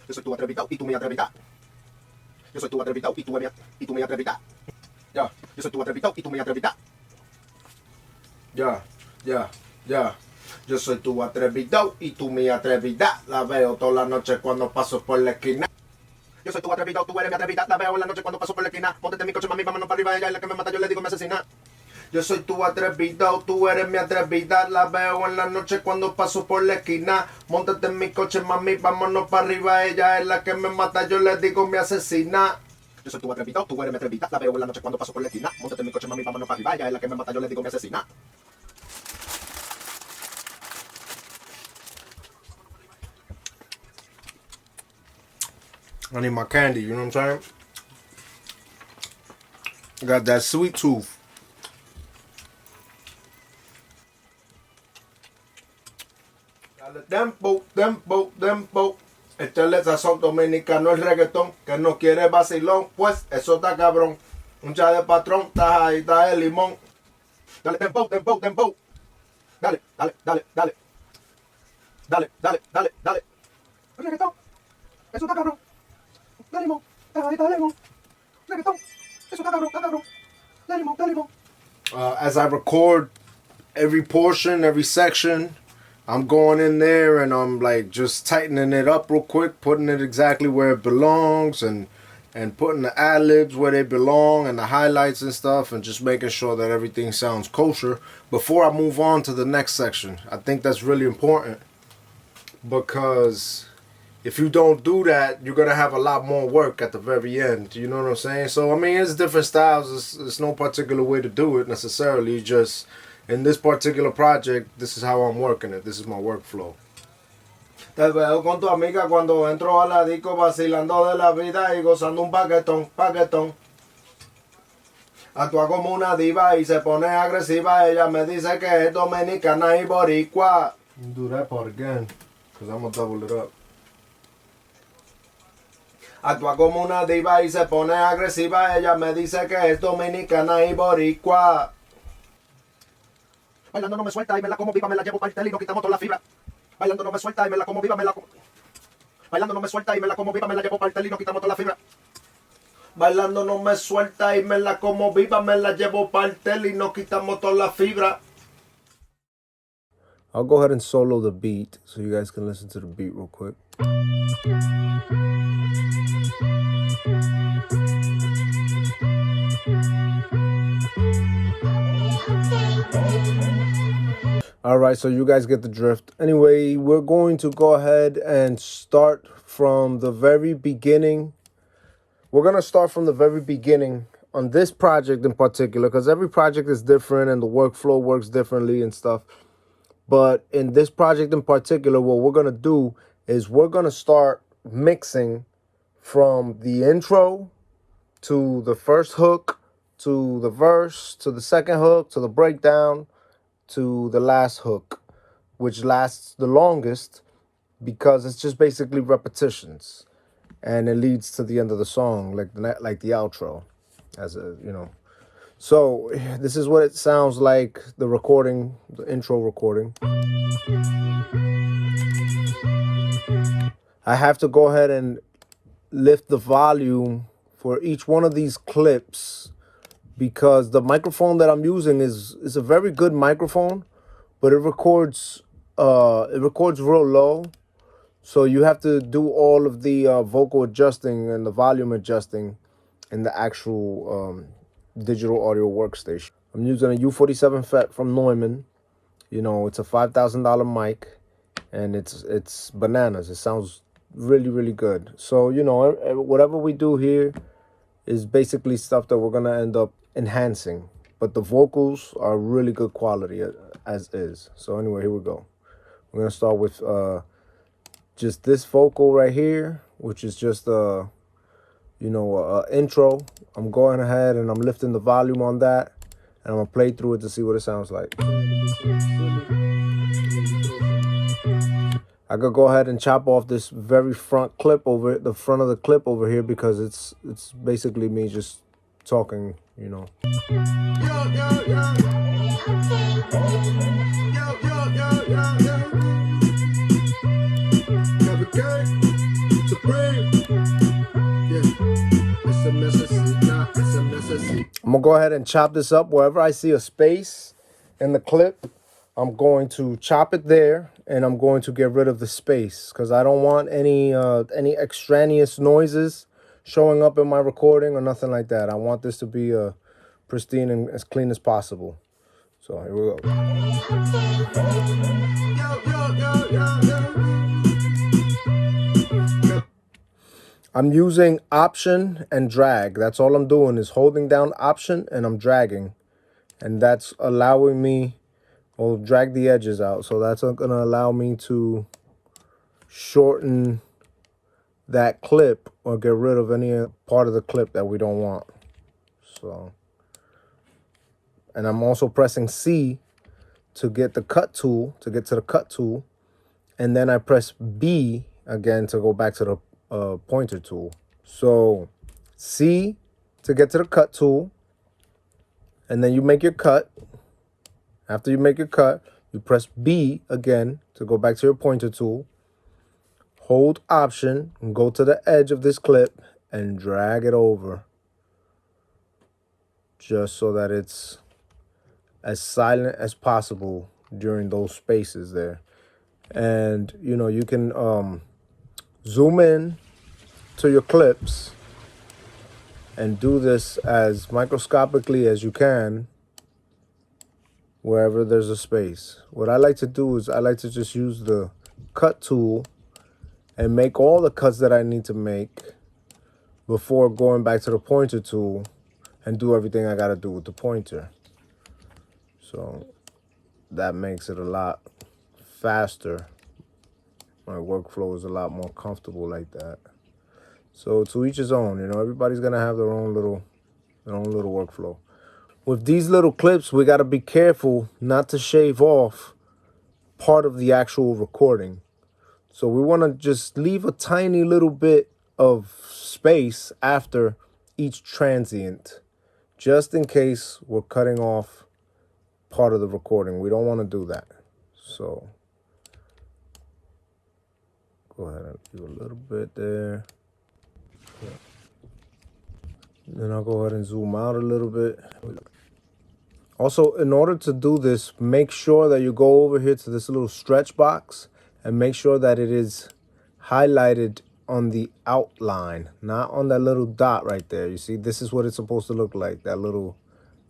Yo soy tu atrevitao y tú mi atrevita. Yo soy tu atrevitao y tú mi atrevita. Ya, yo soy tu atrevitao y tú mi atrevita. Ya. Yo soy tu atrevitao y tú mi atrevida. La veo toda la noche cuando paso por la esquina. Yo soy tu atrevitao, tú eres mi atrevida. La veo en la noche cuando paso por la esquina. Póntete en mi coche, mami, vámonos para arriba. Ella es la que me mata, yo le digo me asesina. Yo soy tu atrevitao, tú eres mi atrevida. La veo en la noche cuando paso por la esquina. Móntate en mi coche, mami, vámonos para arriba. Ella es la que me mata, yo le digo me asesina. Yo soy tu atrevitao, tú eres mi atrevida. La veo en la noche cuando paso por la esquina. Móntate en mi coche, mami, vámonos para arriba. Ella es la que me mata, yo le digo me asesina. I need my candy, you know what I'm saying? Got that sweet tooth. Dale dembow. Este es el sazón dominicano, el reggaetón, que no quiere vacilón, pues eso está cabrón. Un chá de patrón, tajadita de limón. Dale dembow. Dale. El reggaetón, eso está cabrón. De limón, tajadita de limón. Reggaetón, eso está cabrón. De limón. As I record every portion, every section, I'm going in there and I'm like just tightening it up real quick, putting it exactly where it belongs and putting the ad-libs where they belong and the highlights and stuff and just making sure that everything sounds kosher before I move on to the next section. I think that's really important because if you don't do that, you're going to have a lot more work at the very end. You know what I'm saying? So, I mean, it's different styles. It's no particular way to do it necessarily. Just in this particular project, this is how I'm working it. This is my workflow. Te veo con tu amiga cuando entro a la disco vacilando de la vida y gozando un paquetón. Actúa como una diva y se pone agresiva. Ella me dice que es dominicana y boricua. Do that part again, because I'm going to double it up. Actúa como una diva y se pone agresiva. Ella me dice que es dominicana y boricua. Bailando no me suelta y me la como viva, me la llevo para el tel y no quitamos toda la fibra. Bailando no me suelta y me la como viva, Bailando no me suelta y me la como viva, me la llevo para el tel y no quitamos toda la fibra. Bailando no me suelta y me la como viva, me la llevo para el tel y no quitamos toda la fibra. I'll go ahead and solo the beat so you guys can listen to the beat real quick. Alright, so you guys get the drift. Anyway, we're going to go ahead and start from the very beginning. We're going to start from the very beginning on this project in particular, because every project is different and the workflow works differently and stuff. But in this project in particular, what we're going to do is we're going to start mixing from the intro to the first hook, to the verse, to the second hook, to the breakdown, to the last hook, which lasts the longest because it's just basically repetitions, and it leads to the end of the song, like the outro, as a, you know. So this is what it sounds like, the recording, the intro recording. I have to go ahead and lift the volume for each one of these clips because the microphone that I'm using is a very good microphone, but it records real low. So you have to do all of the vocal adjusting and the volume adjusting in the actual digital audio workstation. I'm using a U47 FET from Neumann. You know, it's a $5,000 mic, and it's bananas. It sounds really, really good. So, you know, whatever we do here is basically stuff that we're going to end up enhancing. But the vocals are really good quality as is. So anyway, here we go. We're going to start with just this vocal right here, which is just you know, intro. I'm going ahead and I'm lifting the volume on that, and I'm going to play through it to see what it sounds like. I could go ahead and chop off this very front clip over the front of the clip over here because it's basically me just talking, you know. I'm gonna go ahead and chop this up. Wherever I see a space in the clip, I'm going to chop it there, and I'm going to get rid of the space because I don't want any extraneous noises showing up in my recording or nothing like that. I want this to be pristine and as clean as possible. So here we go. I'm using Option and drag. That's all I'm doing is holding down Option and I'm dragging. And that's allowing me, or drag the edges out. So that's going to allow me to shorten that clip or get rid of any part of the clip that we don't want. So, and I'm also pressing C to get the cut tool, to get to the cut tool. And then I press B again to go back to the pointer tool. So C to get to the cut tool, and then you make your cut. After you make your cut, you press B again to go back to your pointer tool. Hold Option and go to the edge of this clip and drag it over, just so that it's as silent as possible during those spaces there. And you know, you can zoom in to your clips and do this as microscopically as you can wherever there's a space. What I like to do is I like to just use the cut tool and make all the cuts that I need to make before going back to the pointer tool and do everything I gotta do with the pointer. So that makes it a lot faster. My workflow is a lot more comfortable like that. So to each his own, you know, everybody's gonna have their own little workflow. With these little clips, we gotta be careful not to shave off part of the actual recording. So we wanna just leave a tiny little bit of space after each transient, just in case we're cutting off part of the recording. We don't wanna do that. So go ahead and do a little bit there. Yeah. Then I'll go ahead and zoom out a little bit. Also, in order to do this, make sure that you go over here to this little stretch box and make sure that it is highlighted on the outline, not on that little dot right there. You see, this is what it's supposed to look like, that little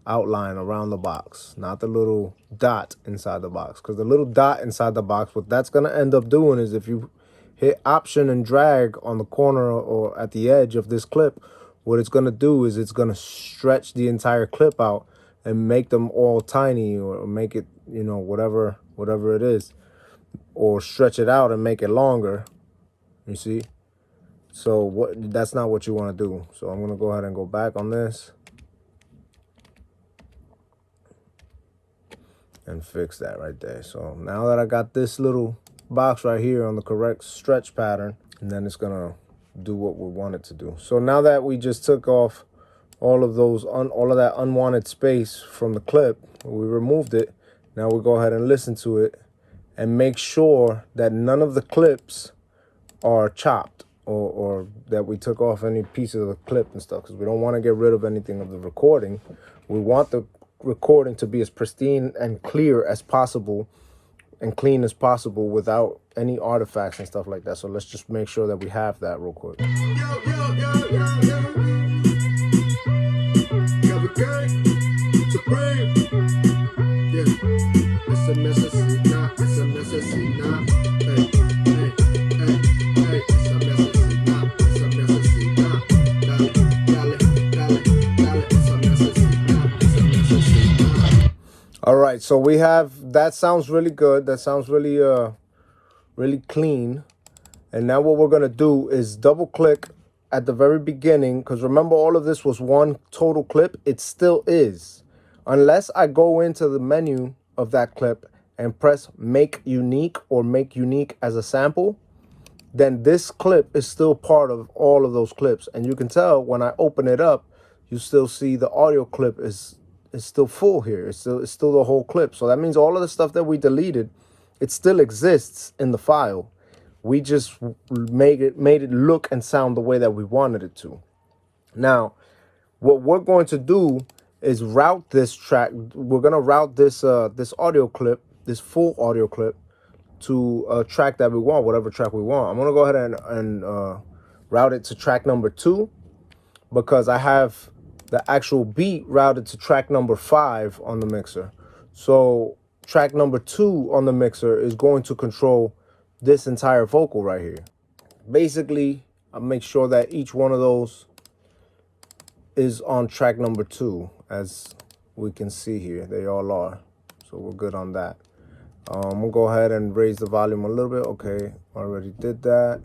outline around the box, not the little dot inside the box. Because the little dot inside the box, what that's going to end up doing is if you hit Option and drag on the corner or at the edge of this clip, what it's going to do is it's going to stretch the entire clip out and make them all tiny, or make it, you know, whatever it is, or stretch it out and make it longer. You see? So that's not what you want to do. So I'm going to go ahead and go back on this and fix that right there. So now that I got this little box right here on the correct stretch pattern, and then it's gonna do what we want it to do. So now that we just took off all of that unwanted space from the clip, we removed it. Now we go ahead and listen to it and make sure that none of the clips are chopped, or that we took off any pieces of the clip and stuff, because we don't want to get rid of anything of the recording. We want the recording to be as pristine and clear as possible and clean as possible without any artifacts and stuff like that. So let's just make sure that we have that real quick. All right, so we have, that sounds really good. That sounds really, really clean. And now what we're gonna do is double click at the very beginning, because remember, all of this was one total clip. It still is, unless I go into the menu of that clip and press make unique or make unique as a sample, then this clip is still part of all of those clips. And you can tell when I open it up, you still see the audio clip is still full here. It's still the whole clip. So that means all of the stuff that we deleted, it still exists in the file. We just made it look and sound the way that we wanted it to. Now, what we're going to do is route this track. We're going to route this this audio clip, this full audio clip, to a track that we want, whatever track we want. I'm going to go ahead and route it to track number 2, because I have the actual beat routed to track number 5 on the mixer. So track number 2 on the mixer is going to control this entire vocal right here. Basically, I'll make sure that each one of those is on track number 2, as we can see here. They all are. So we're good on that. We'll go ahead and raise the volume a little bit. Okay, already did that.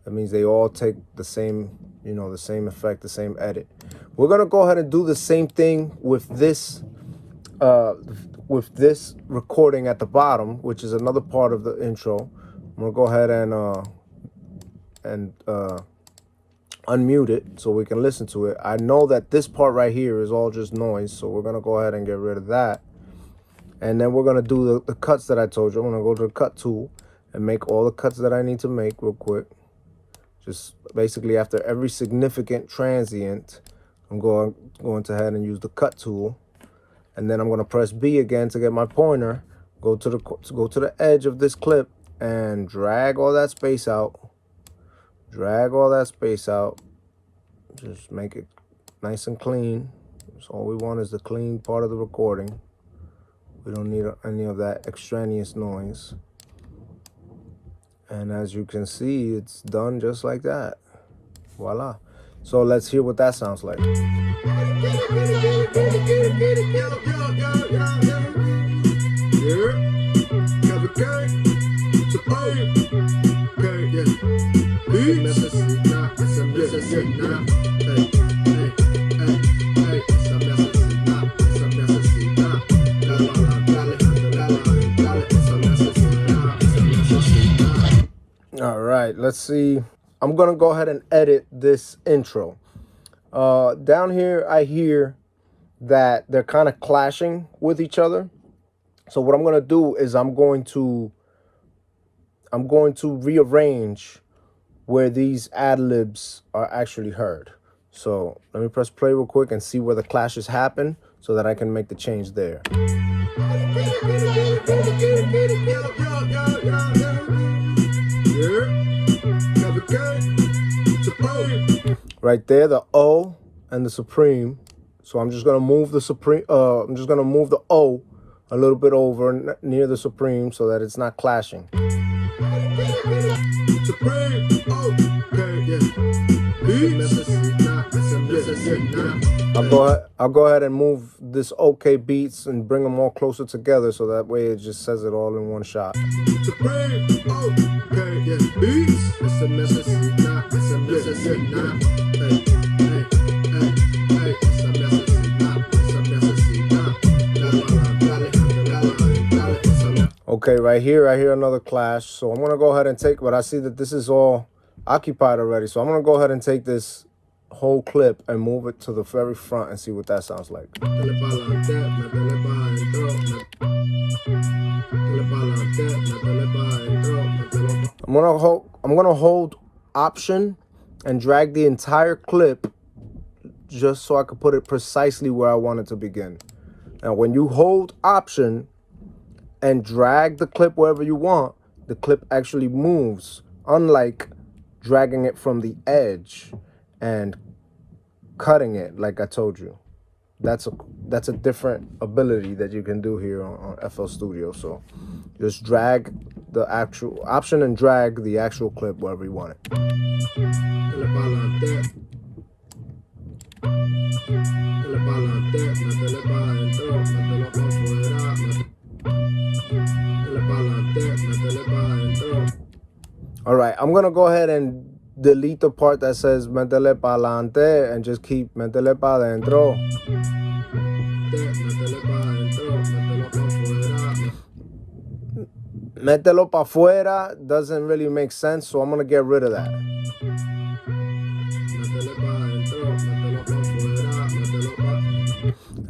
That means they all take the same, you know, the same effect, the same edit. We're gonna go ahead and do the same thing with this recording at the bottom, which is another part of the intro. I'm gonna go ahead and unmute it so we can listen to it. I know that this part right here is all just noise, so we're gonna go ahead and get rid of that. And then we're gonna do the cuts that I told you. I'm gonna go to the cut tool and make all the cuts that I need to make real quick. Just basically after every significant transient, I'm going ahead and use the cut tool. And then I'm gonna press B again to get my pointer, go to the edge of this clip and drag all that space out. Drag all that space out. Just make it nice and clean. So all we want is the clean part of the recording. We don't need any of that extraneous noise. And as you can see, it's done just like that. Voila. So let's hear what that sounds like. All right, let's see. I'm gonna go ahead and edit this intro. Down here, I hear that they're kind of clashing with each other. So what I'm gonna do is I'm going to rearrange where these ad-libs are actually heard. So let me press play real quick and see where the clashes happen so that I can make the change there. Right there, the O and the Supreme. So I'm just gonna move the Supreme. I'm just gonna move the O a little bit over near the Supreme so that it's not clashing. Supreme, okay, yeah. I'll go ahead and move this Okay Beatz and bring them all closer together so that way it just says it all in one shot. Supreme, okay, yeah. Beats, it's a Asesina, it's a Asesina. Hey, hey, hey, hey, it's a Asesina, it's a Asesina. Okay, right here I hear another clash. So I'm gonna go ahead and take, but I see that this is all occupied already. So I'm gonna go ahead and take this whole clip and move it to the very front and see what that sounds like. I'm gonna hold Option and drag the entire clip just so I can put it precisely where I want it to begin. Now, when you hold Option and drag the clip wherever you want, the clip actually moves, unlike dragging it from the edge and cutting it like I told you. That's a different ability that you can do here on FL Studio. So just drag the actual Option and drag the actual clip wherever you want it. All right, I'm gonna go ahead and delete the part that says métele pa'lante and just keep métele pa' dentro. Mételo pa' fuera doesn't really make sense, so I'm gonna get rid of that.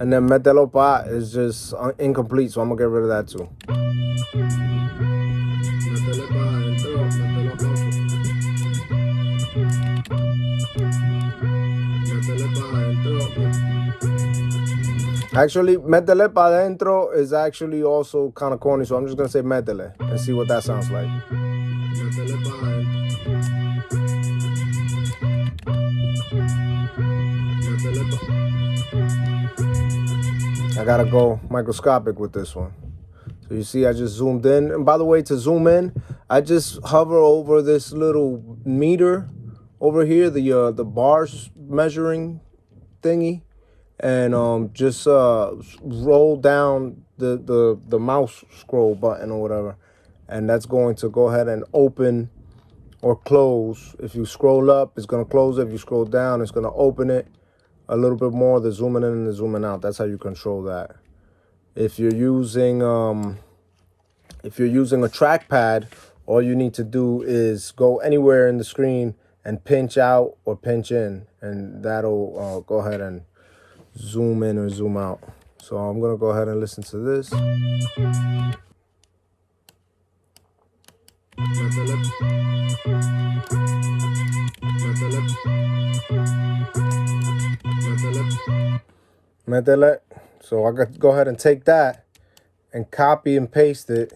And then mételo pa' is just incomplete, so I'm gonna get rid of that too. Actually, métele pa adentro is actually also kind of corny, so I'm just going to say métele and see what that sounds like. Métele pa adentro. Métele pa. I got to go microscopic with this one. So you see, I just zoomed in. And by the way, to zoom in, I just hover over this little meter over here, the bars measuring thingy, and just roll down the mouse scroll button or whatever, and that's going to go ahead and open or close. If you scroll up, it's going to close it. If you scroll down, it's going to open it a little bit more, the zooming in and the zooming out. That's how you control that. If you're using a trackpad, all you need to do is go anywhere in the screen and pinch out or pinch in, and that'll go ahead and zoom in or zoom out. So I'm gonna go ahead and listen to this. Métele. So I got to go ahead and take that and copy and paste it.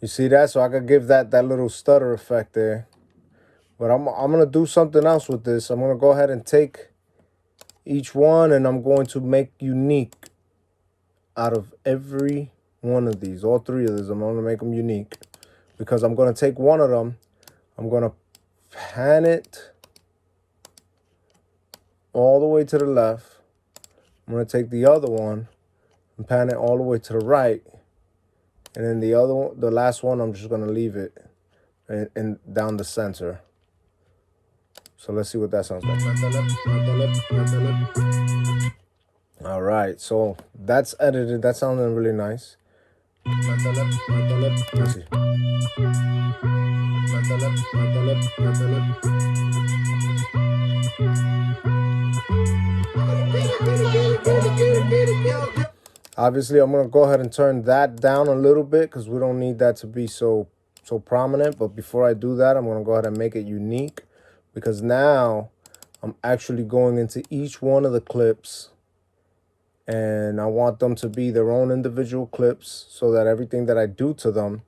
You see that? So I could give that little stutter effect there. But I'm gonna do something else with this. I'm gonna go ahead and take each one and I'm going to make unique out of every one of these. All three of these, I'm gonna make them unique. Because I'm gonna take one of them, I'm gonna pan it all the way to the left. I'm gonna take the other one and pan it all the way to the right. And then the other one, the last one, I'm just gonna leave it and down the center. So let's see what that sounds like. All right, so that's edited. That sounded really nice. Let's see. Obviously, I'm gonna go ahead and turn that down a little bit because we don't need that to be so prominent. But before I do that, I'm gonna go ahead and make it unique, because now I'm actually going into each one of the clips and I want them to be their own individual clips so that everything that I do to them,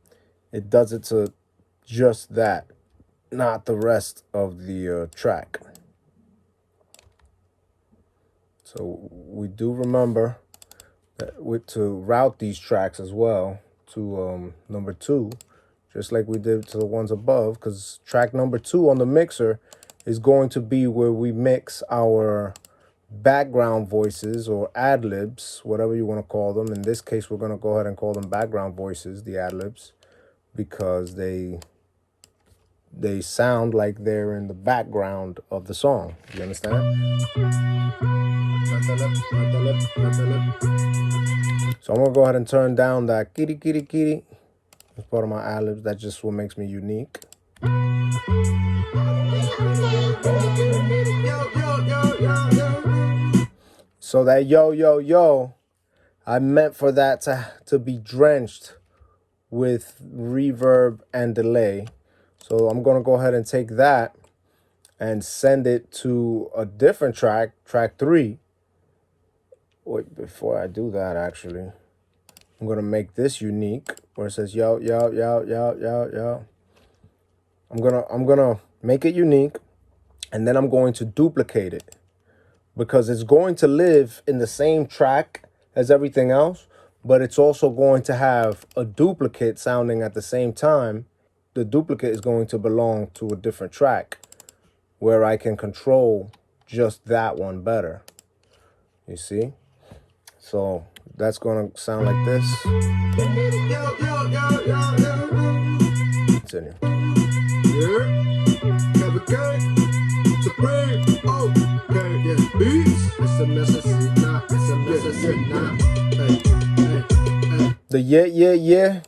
it does it to just that, not the rest of the track. So we do remember that to route these tracks as well to number 2, just like we did to the ones above, because track number 2 on the mixer is going to be where we mix our background voices or ad-libs, whatever you want to call them. In this case, we're going to go ahead and call them background voices, the ad-libs, because they sound like they're in the background of the song. You understand? So I'm going to go ahead and turn down that kitty, kitty, kitty. As part of my ad-libs. That's just what makes me unique. So that yo, yo, yo, I meant for that to be drenched with reverb and delay. So I'm going to go ahead and take that and send it to a different track, track 3. Wait, before I do that, actually, I'm going to make this unique where it says yo, yo, yo, yo, yo, yo. I'm going to make it unique, and then I'm going to duplicate it, because it's going to live in the same track as everything else, but it's also going to have a duplicate sounding at the same time. The duplicate is going to belong to a different track where I can control just that one better. You see? So that's going to sound like this. Continue. The yeah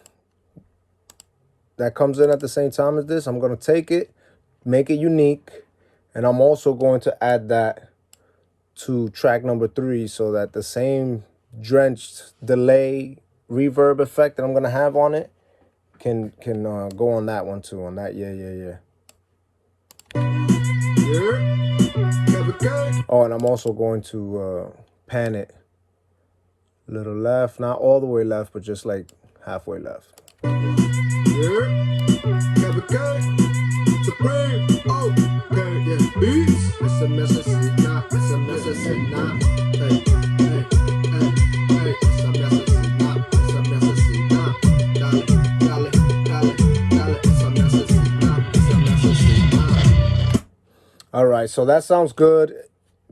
that comes in at the same time as this, I'm going to take it, make it unique, and I'm also going to add that to track number 3 so that the same drenched delay reverb effect that I'm going to have on it can go on that one too, on that yeah. Oh, and I'm also going to pan it a little left, not all the way left, but just like halfway left. All right, so that sounds good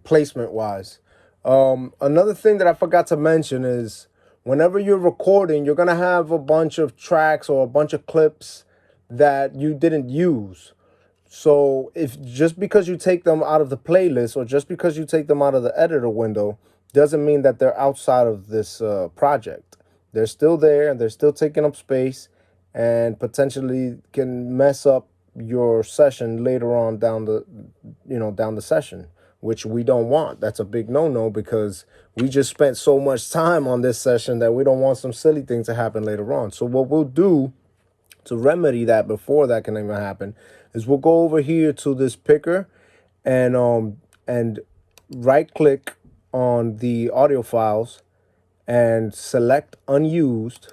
placement wise. Another thing that I forgot to mention is whenever you're recording, you're gonna have a bunch of tracks or a bunch of clips that you didn't use. So if just because you take them out of the playlist or just because you take them out of the editor window doesn't mean that they're outside of this project. They're still there and they're still taking up space and potentially can mess up your session later on down the session, which we don't want. That's a big no-no because we just spent so much time on this session that we don't want some silly thing to happen later on. So what we'll do to remedy that before that can even happen is we'll go over here to this picker and right click on the audio files and select unused,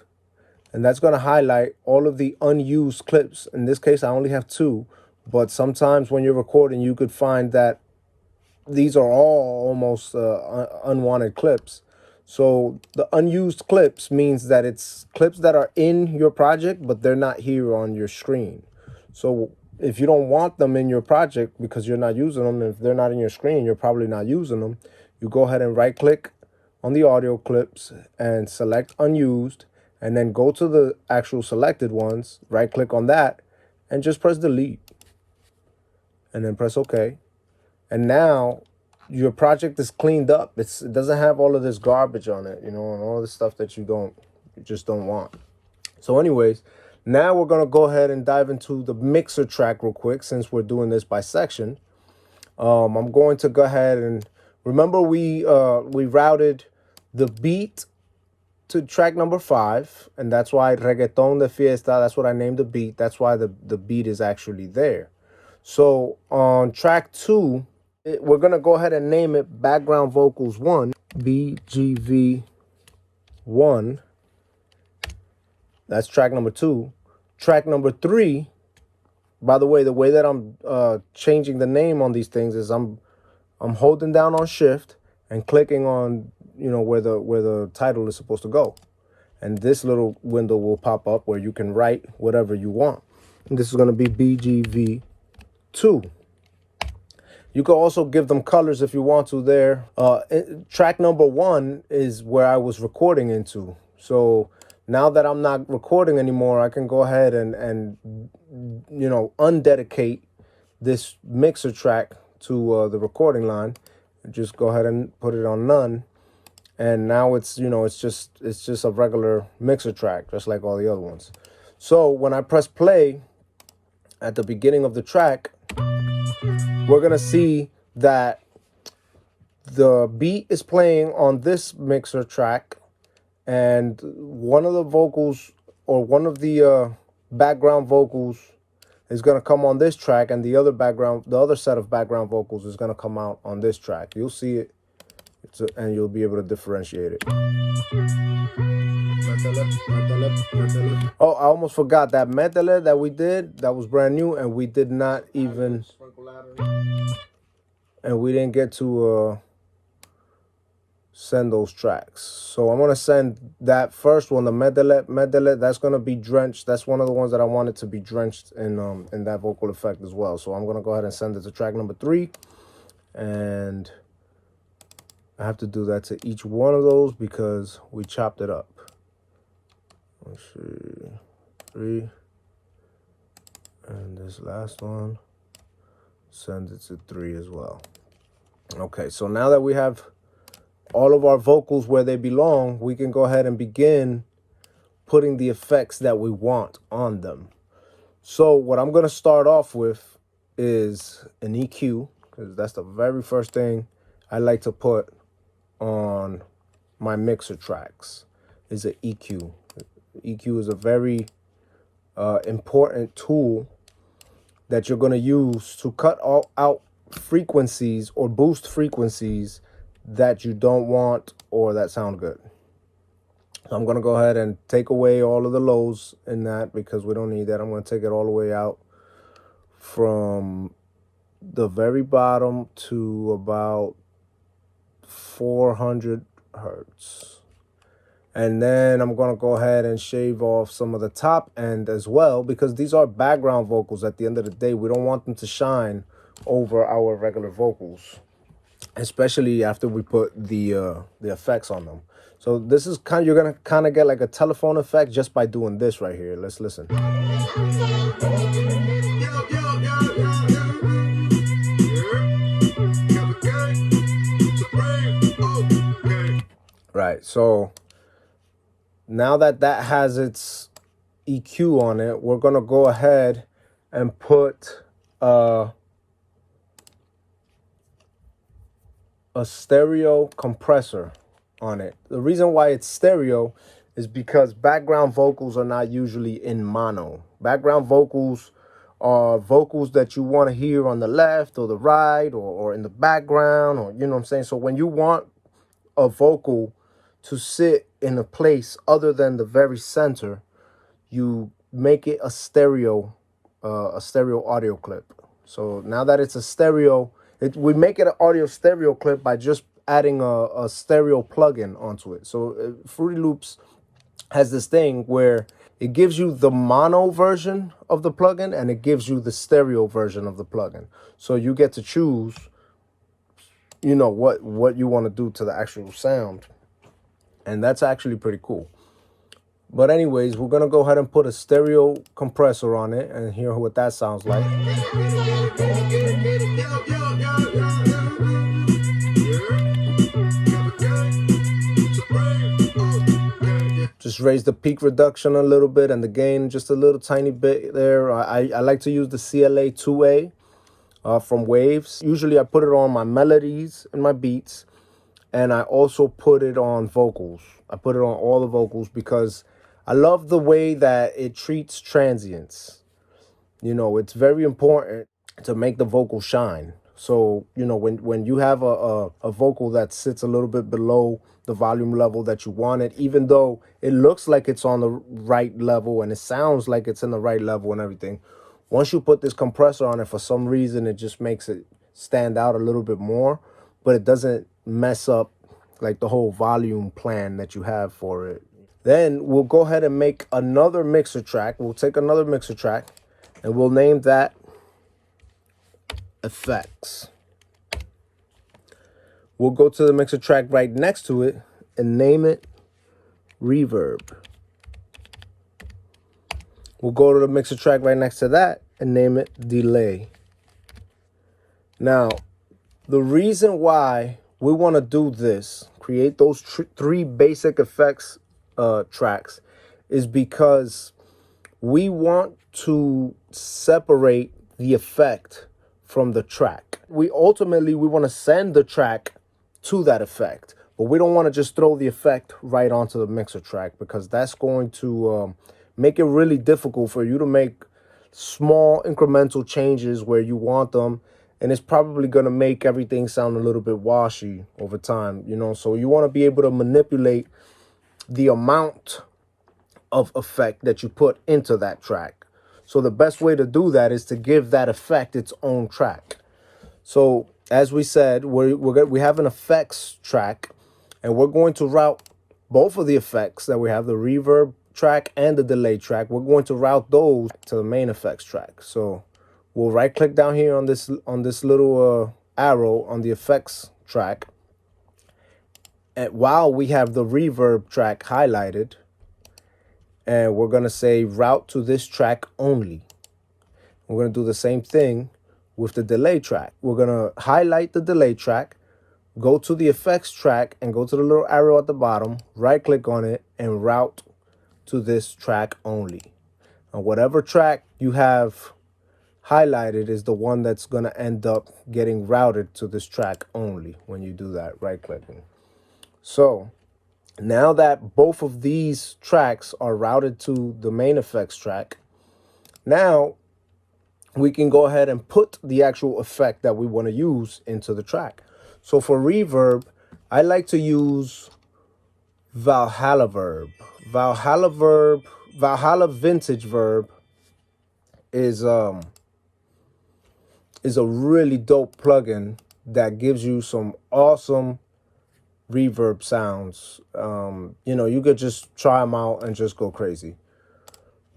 and that's going to highlight all of the unused clips. In this case I only have 2, but sometimes when you're recording you could find that these are all almost unwanted clips. So the unused clips means that it's clips that are in your project, but they're not here on your screen. So if you don't want them in your project because you're not using them, if they're not in your screen, you're probably not using them, you go ahead and right click on the audio clips and select unused, and then go to the actual selected ones, right click on that, and just press delete. And then press OK. And now your project is cleaned up. It doesn't have all of this garbage on it, and all this stuff that you just don't want. So anyways, now we're gonna go ahead and dive into the mixer track real quick since we're doing this by section. I'm going to go ahead and remember we routed the beat to track number 5, and that's why Reggaeton de Fiesta, that's what I named the beat. That's why the beat is actually there. So on track 2, we're going to go ahead and name it Background Vocals 1, BGV 1. That's track number 2. Track number 3, by the way that I'm changing the name on these things is I'm holding down on Shift and clicking on, where the title is supposed to go. And this little window will pop up where you can write whatever you want. And this is going to be BGV 2. You can also give them colors if you want to there. Track number 1 is where I was recording into. So now that I'm not recording anymore, I can go ahead and undedicate this mixer track to the recording line. Just go ahead and put it on none. And now it's just a regular mixer track, just like all the other ones. So when I press play at the beginning of the track, we're going to see that the beat is playing on this mixer track, and one of the vocals or one of the background vocals is going to come on this track, and the other set of background vocals is going to come out on this track. You'll see it, and you'll be able to differentiate it. Oh, I almost forgot that metele that we did, that was brand new, and we did not even, and we didn't get to send those tracks. So I'm gonna send that first one, the medley. That's gonna be drenched. That's one of the ones that I wanted to be drenched in that vocal effect as well. So I'm gonna go ahead and send it to track number 3, and I have to do that to each one of those because we chopped it up. Let's see, 3, and this last one, send it to 3 as well. Okay, so now that we have all of our vocals where they belong, we can go ahead and begin putting the effects that we want on them. So what I'm going to start off with is an EQ, because that's the very first thing I like to put on my mixer tracks, is an EQ. EQ is a very important tool that you're going to use to cut out frequencies or boost frequencies that you don't want or that sound good. So I'm going to go ahead and take away all of the lows in that because we don't need that. I'm going to take it all the way out from the very bottom to about 400 hertz. And then I'm going to go ahead and shave off some of the top end as well, because these are background vocals. At the end of the day, we don't want them to shine over our regular vocals, especially after we put the effects on them. So this is kind of, you're going to kind of get like a telephone effect just by doing this right here. Let's listen. Right, so now that that has its EQ on it, we're going to go ahead and put a stereo compressor on it. The reason why it's stereo is because background vocals are not usually in mono. Background vocals are vocals that you want to hear on the left or the right or in the background, or you know what I'm saying? So when you want a vocal to sit in a place other than the very center, you make it a stereo audio clip. So now that it's a stereo, we make it an audio stereo clip by just adding a stereo plugin onto it. So Fruity Loops has this thing where it gives you the mono version of the plugin and it gives you the stereo version of the plugin. So you get to choose, you know, what you want to do to the actual sound. And that's actually pretty cool. But anyways, we're going to go ahead and put a stereo compressor on it and hear what that sounds like. Just raise the peak reduction a little bit and the gain just a little tiny bit there. I like to use the CLA 2A from Waves. Usually I put it on my melodies and my beats. And I also put it on vocals. I put it on all the vocals because I love the way that it treats transients. You know, it's very important to make the vocal shine. So, you know, when you have a vocal that sits a little bit below the volume level that you want it, even though it looks like it's on the right level and it sounds like it's in the right level and everything, once you put this compressor on it, for some reason, it just makes it stand out a little bit more, but it doesn't mess up like the whole volume plan that you have for it. Then we'll go ahead and make another mixer track. We'll take another mixer track and we'll name that Effects. We'll go to the mixer track right next to it and name it Reverb. We'll go to the mixer track right next to that and name it Delay. Now, the reason why we want to do this, create those three basic effects tracks, is because we want to separate the effect from the track. We want to send the track to that effect, but we don't want to just throw the effect right onto the mixer track, because that's going to make it really difficult for you to make small incremental changes where you want them, and it's probably going to make everything sound a little bit washy over time, you know. So you want to be able to manipulate the amount of effect that you put into that track. So the best way to do that is to give that effect its own track. So as we said, we have an effects track, and we're going to route both of the effects that we have, the reverb track and the delay track. We're going to route those to the main effects track. So we'll right click down here on this little arrow on the effects track, and while we have the reverb track highlighted, and we're going to say route to this track only. We're going to do the same thing with the delay track. We're going to highlight the delay track, go to the effects track, and go to the little arrow at the bottom, right click on it, and route to this track only. And whatever track you have highlighted is the one that's going to end up getting routed to this track only when you do that right clicking. So now that both of these tracks are routed to the main effects track, now we can go ahead and put the actual effect that we want to use into the track. So for reverb, I like to use Valhalla Verb. Valhalla Vintage Verb is a really dope plugin that gives you some awesome reverb sounds. You know, you could just try them out and just go crazy.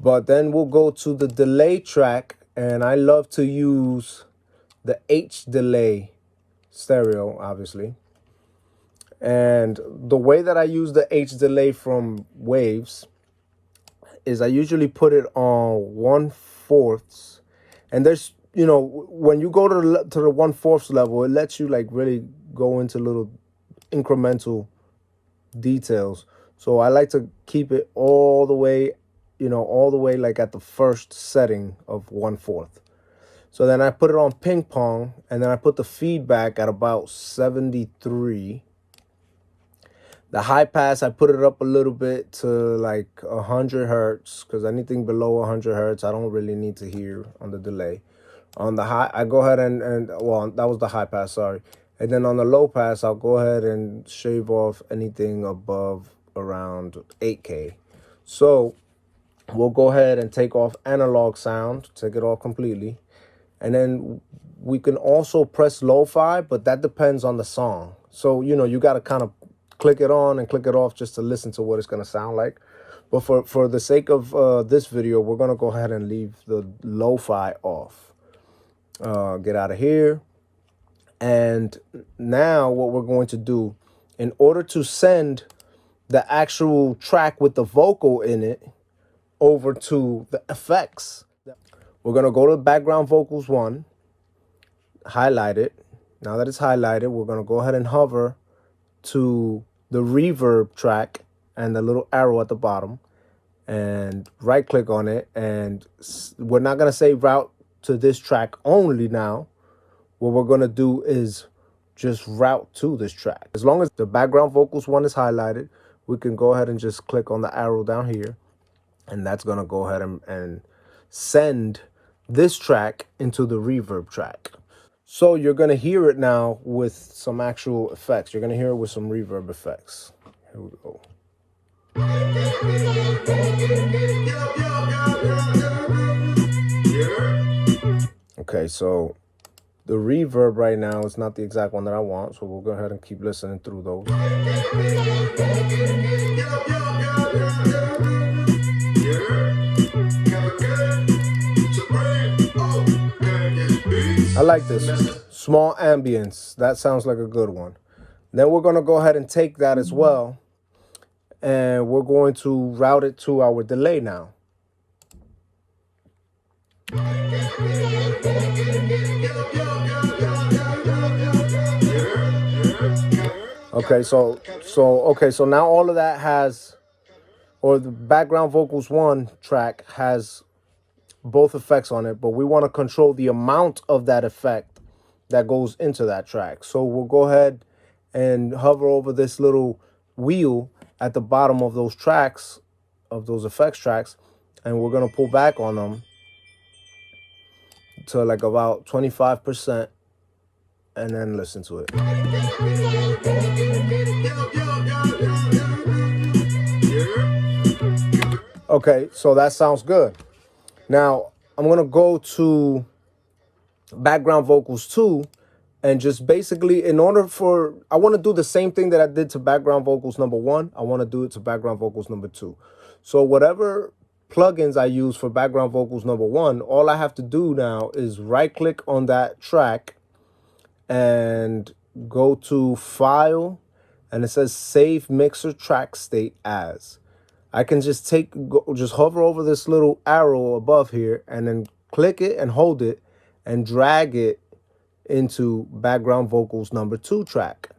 But then we'll go to the delay track, and I love to use the H delay stereo, obviously. And the way that I use the H delay from Waves is I usually put it on 1/4. And there's, you know, when you go to the 1/4 level, it lets you like really go into little incremental details. So I like to keep it all the way, you know, all the way like at the first setting of 1/4. So then I put it on ping pong, and then I put the feedback at about 73. The high pass, I put it up a little bit to like 100 hertz, because anything below 100 hertz, I don't really need to hear on the delay. On the high, I go ahead and well, that was the high pass, sorry. And then on the low pass, I'll go ahead and shave off anything above around 8K. So we'll go ahead and take off analog sound, take it off completely. And then we can also press lo-fi, but that depends on the song. So, you know, you got to kind of click it on and click it off just to listen to what it's going to sound like. But for the sake of this video, we're going to go ahead and leave the lo-fi off. Get out of here. And now what we're going to do, in order to send the actual track with the vocal in it over to the effects, we're going to go to background vocals 1, highlight it. Now that it's highlighted, we're going to go ahead and hover to the reverb track and the little arrow at the bottom and right click on it. And we're not going to say route to this track only now. What we're going to do is just route to this track. As long as the background vocals 1 is highlighted, we can go ahead and just click on the arrow down here. And that's going to go ahead and send this track into the reverb track. So you're going to hear it now with some actual effects. You're going to hear it with some reverb effects. Here we go. Okay, so the reverb right now is not the exact one that I want, so we'll go ahead and keep listening through those. I like this. Small ambience. That sounds like a good one. Then we're going to go ahead and take that as well, and we're going to route it to our delay now. Okay, so now all of that has, or the background vocals 1 track has both effects on it, but we want to control the amount of that effect that goes into that track. So we'll go ahead and hover over this little wheel at the bottom of those tracks, of those effects tracks, and we're going to pull back on them to like about 25% and then listen to it. Okay, so that sounds good. Now, I'm going to go to background vocals 2, and just basically, I want to do the same thing that I did to background vocals number 1. I want to do it to background vocals number 2. So whatever plugins I use for background vocals number 1, all I have to do now is right click on that track and go to File, and it says Save Mixer Track State As. I can just just hover over this little arrow above here and then click it and hold it and drag it into background vocals number 2 track.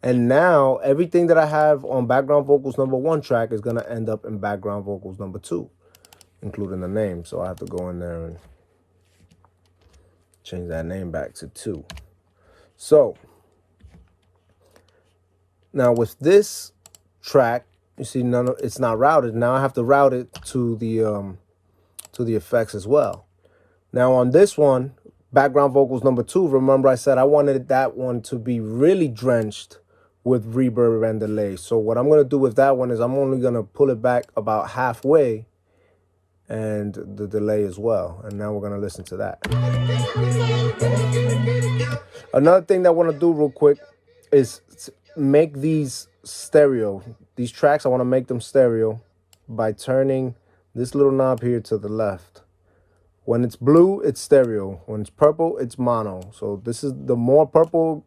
And now everything that I have on background vocals number 1 track is going to end up in background vocals number 2, including the name. So I have to go in there and change that name back to 2. So now with this track, you see, it's not routed. Now I have to route it to the effects as well. Now on this one, background vocals number 2, remember I said I wanted that one to be really drenched with reverb and delay. So what I'm going to do with that one is I'm only going to pull it back about halfway and the delay as well. And now we're going to listen to that. Another thing that I want to do real quick is make these stereo. These tracks, I want to make them stereo by turning this little knob here to the left. When it's blue, it's stereo. When it's purple, it's mono. So this is, the more purple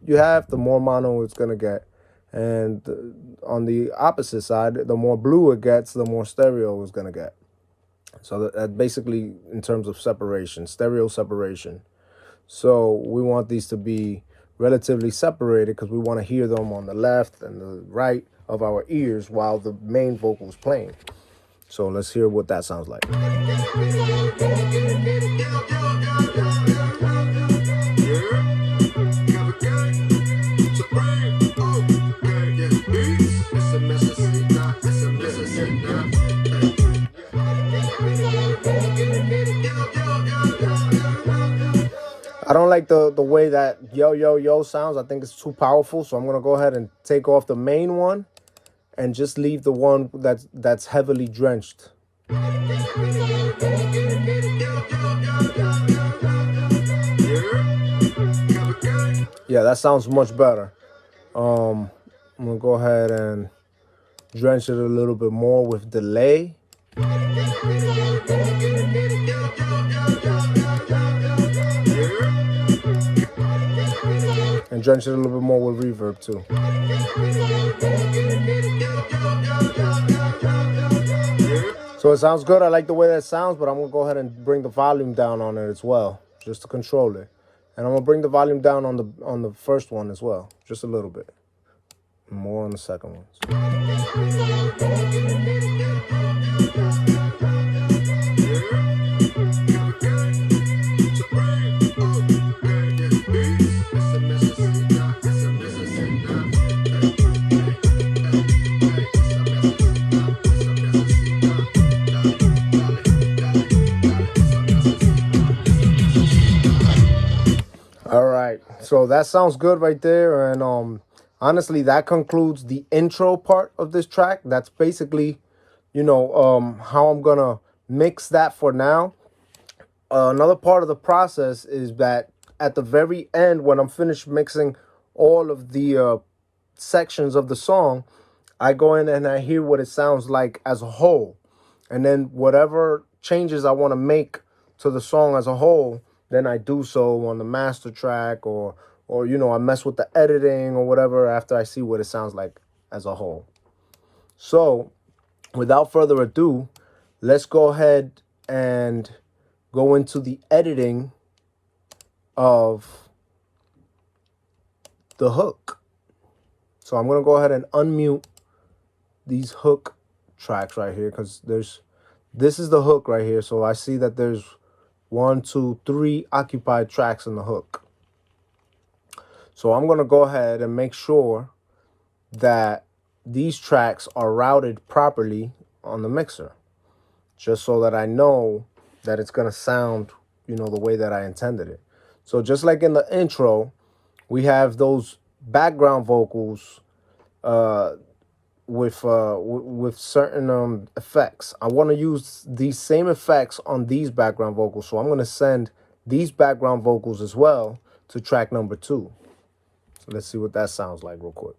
you have, the more mono it's going to get. And on the opposite side, the more blue it gets, the more stereo it's going to get. So that basically in terms of separation, stereo separation. So we want these to be relatively separated because we want to hear them on the left and the right of our ears while the main vocal is playing. So let's hear what that sounds like. I don't like the way that yo, yo, yo sounds. I think it's too powerful. So I'm going to go ahead and take off the main one and just leave the one that's heavily drenched. Yeah, that sounds much better. I'm going to go ahead and drench it a little bit more with delay. And drench it a little bit more with reverb too. So it sounds good. I like the way that sounds, but I'm going to go ahead and bring the volume down on it as well, just to control it. And I'm going to bring the volume down on the first one as well, just a little bit. More on the second one. All right, so that sounds good right there. And honestly, that concludes the intro part of this track. That's basically, how I'm gonna mix that for now. Another part of the process is that at the very end, when I'm finished mixing all of the sections of the song, I go in and I hear what it sounds like as a whole. And then whatever changes I want to make to the song as a whole, then I do so on the master track or I mess with the editing or whatever after I see what it sounds like as a whole. So without further ado, let's go ahead and go into the editing of the hook. So I'm going to go ahead and unmute these hook tracks right here because this is the hook right here. So I see that there's 1, 2, 3 occupied tracks in the hook. So I'm going to go ahead and make sure that these tracks are routed properly on the mixer, just so that I know that it's going to sound, the way that I intended it. So just like in the intro, we have those background vocals with certain effects. I want to use these same effects on these background vocals. So I'm going to send these background vocals as well to track number 2. So let's see what that sounds like real quick.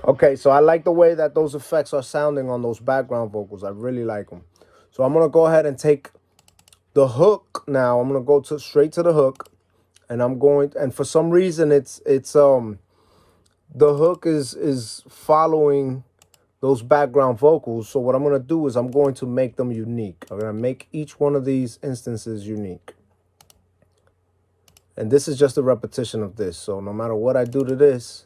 Okay, so I like the way that those effects are sounding on those background vocals. I really like them. So I'm going to go ahead and take the hook now. I'm going to go straight to the hook. And for some reason it's the hook is following those background vocals. So what I'm going to do is I'm going to make them unique. I'm going to make each one of these instances unique. And this is just a repetition of this. So no matter what I do to this,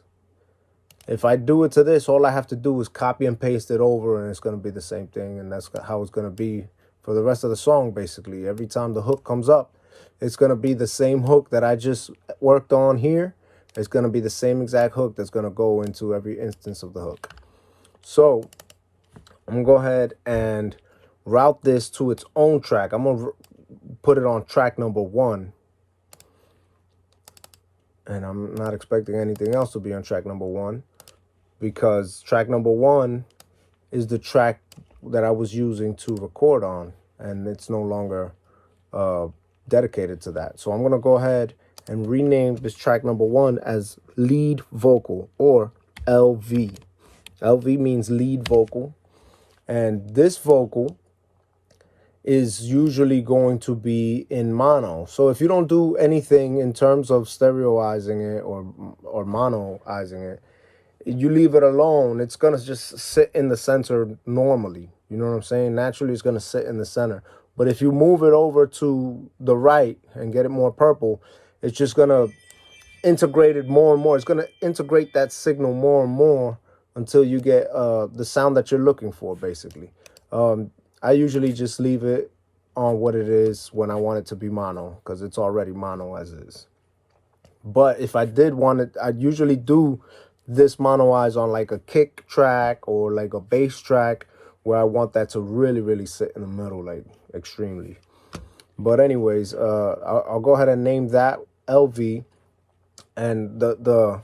if I do it to this, all I have to do is copy and paste it over and it's going to be the same thing. And that's how it's going to be for the rest of the song, basically. Every time the hook comes up, it's going to be the same hook that I just worked on here. it's going to be the same exact hook that's going to go into every instance of the hook. So I'm going to go ahead and route this to its own track. I'm going to put it on track number 1. And I'm not expecting anything else to be on track number 1, because track number 1 is the track that I was using to record on, and it's no longer dedicated to that. So I'm going to go ahead and rename this track number 1 as lead vocal, or LV. LV means lead vocal, and this vocal is usually going to be in mono. So if you don't do anything in terms of stereoizing it or monoizing it, you leave it alone, it's going to just sit in the center normally. You know what I'm saying? Naturally, it's going to sit in the center. But if you move it over to the right and get it more purple, it's just going to integrate it more and more. It's going to integrate that signal more and more until you get the sound that you're looking for, basically. I usually just leave it on what it is when I want it to be mono, because it's already mono as is. But if I did want it, I'd usually do this monoize on like a kick track or like a bass track, where I want that to really, really sit in the middle, like extremely. But anyways, I'll go ahead and name that LV. And the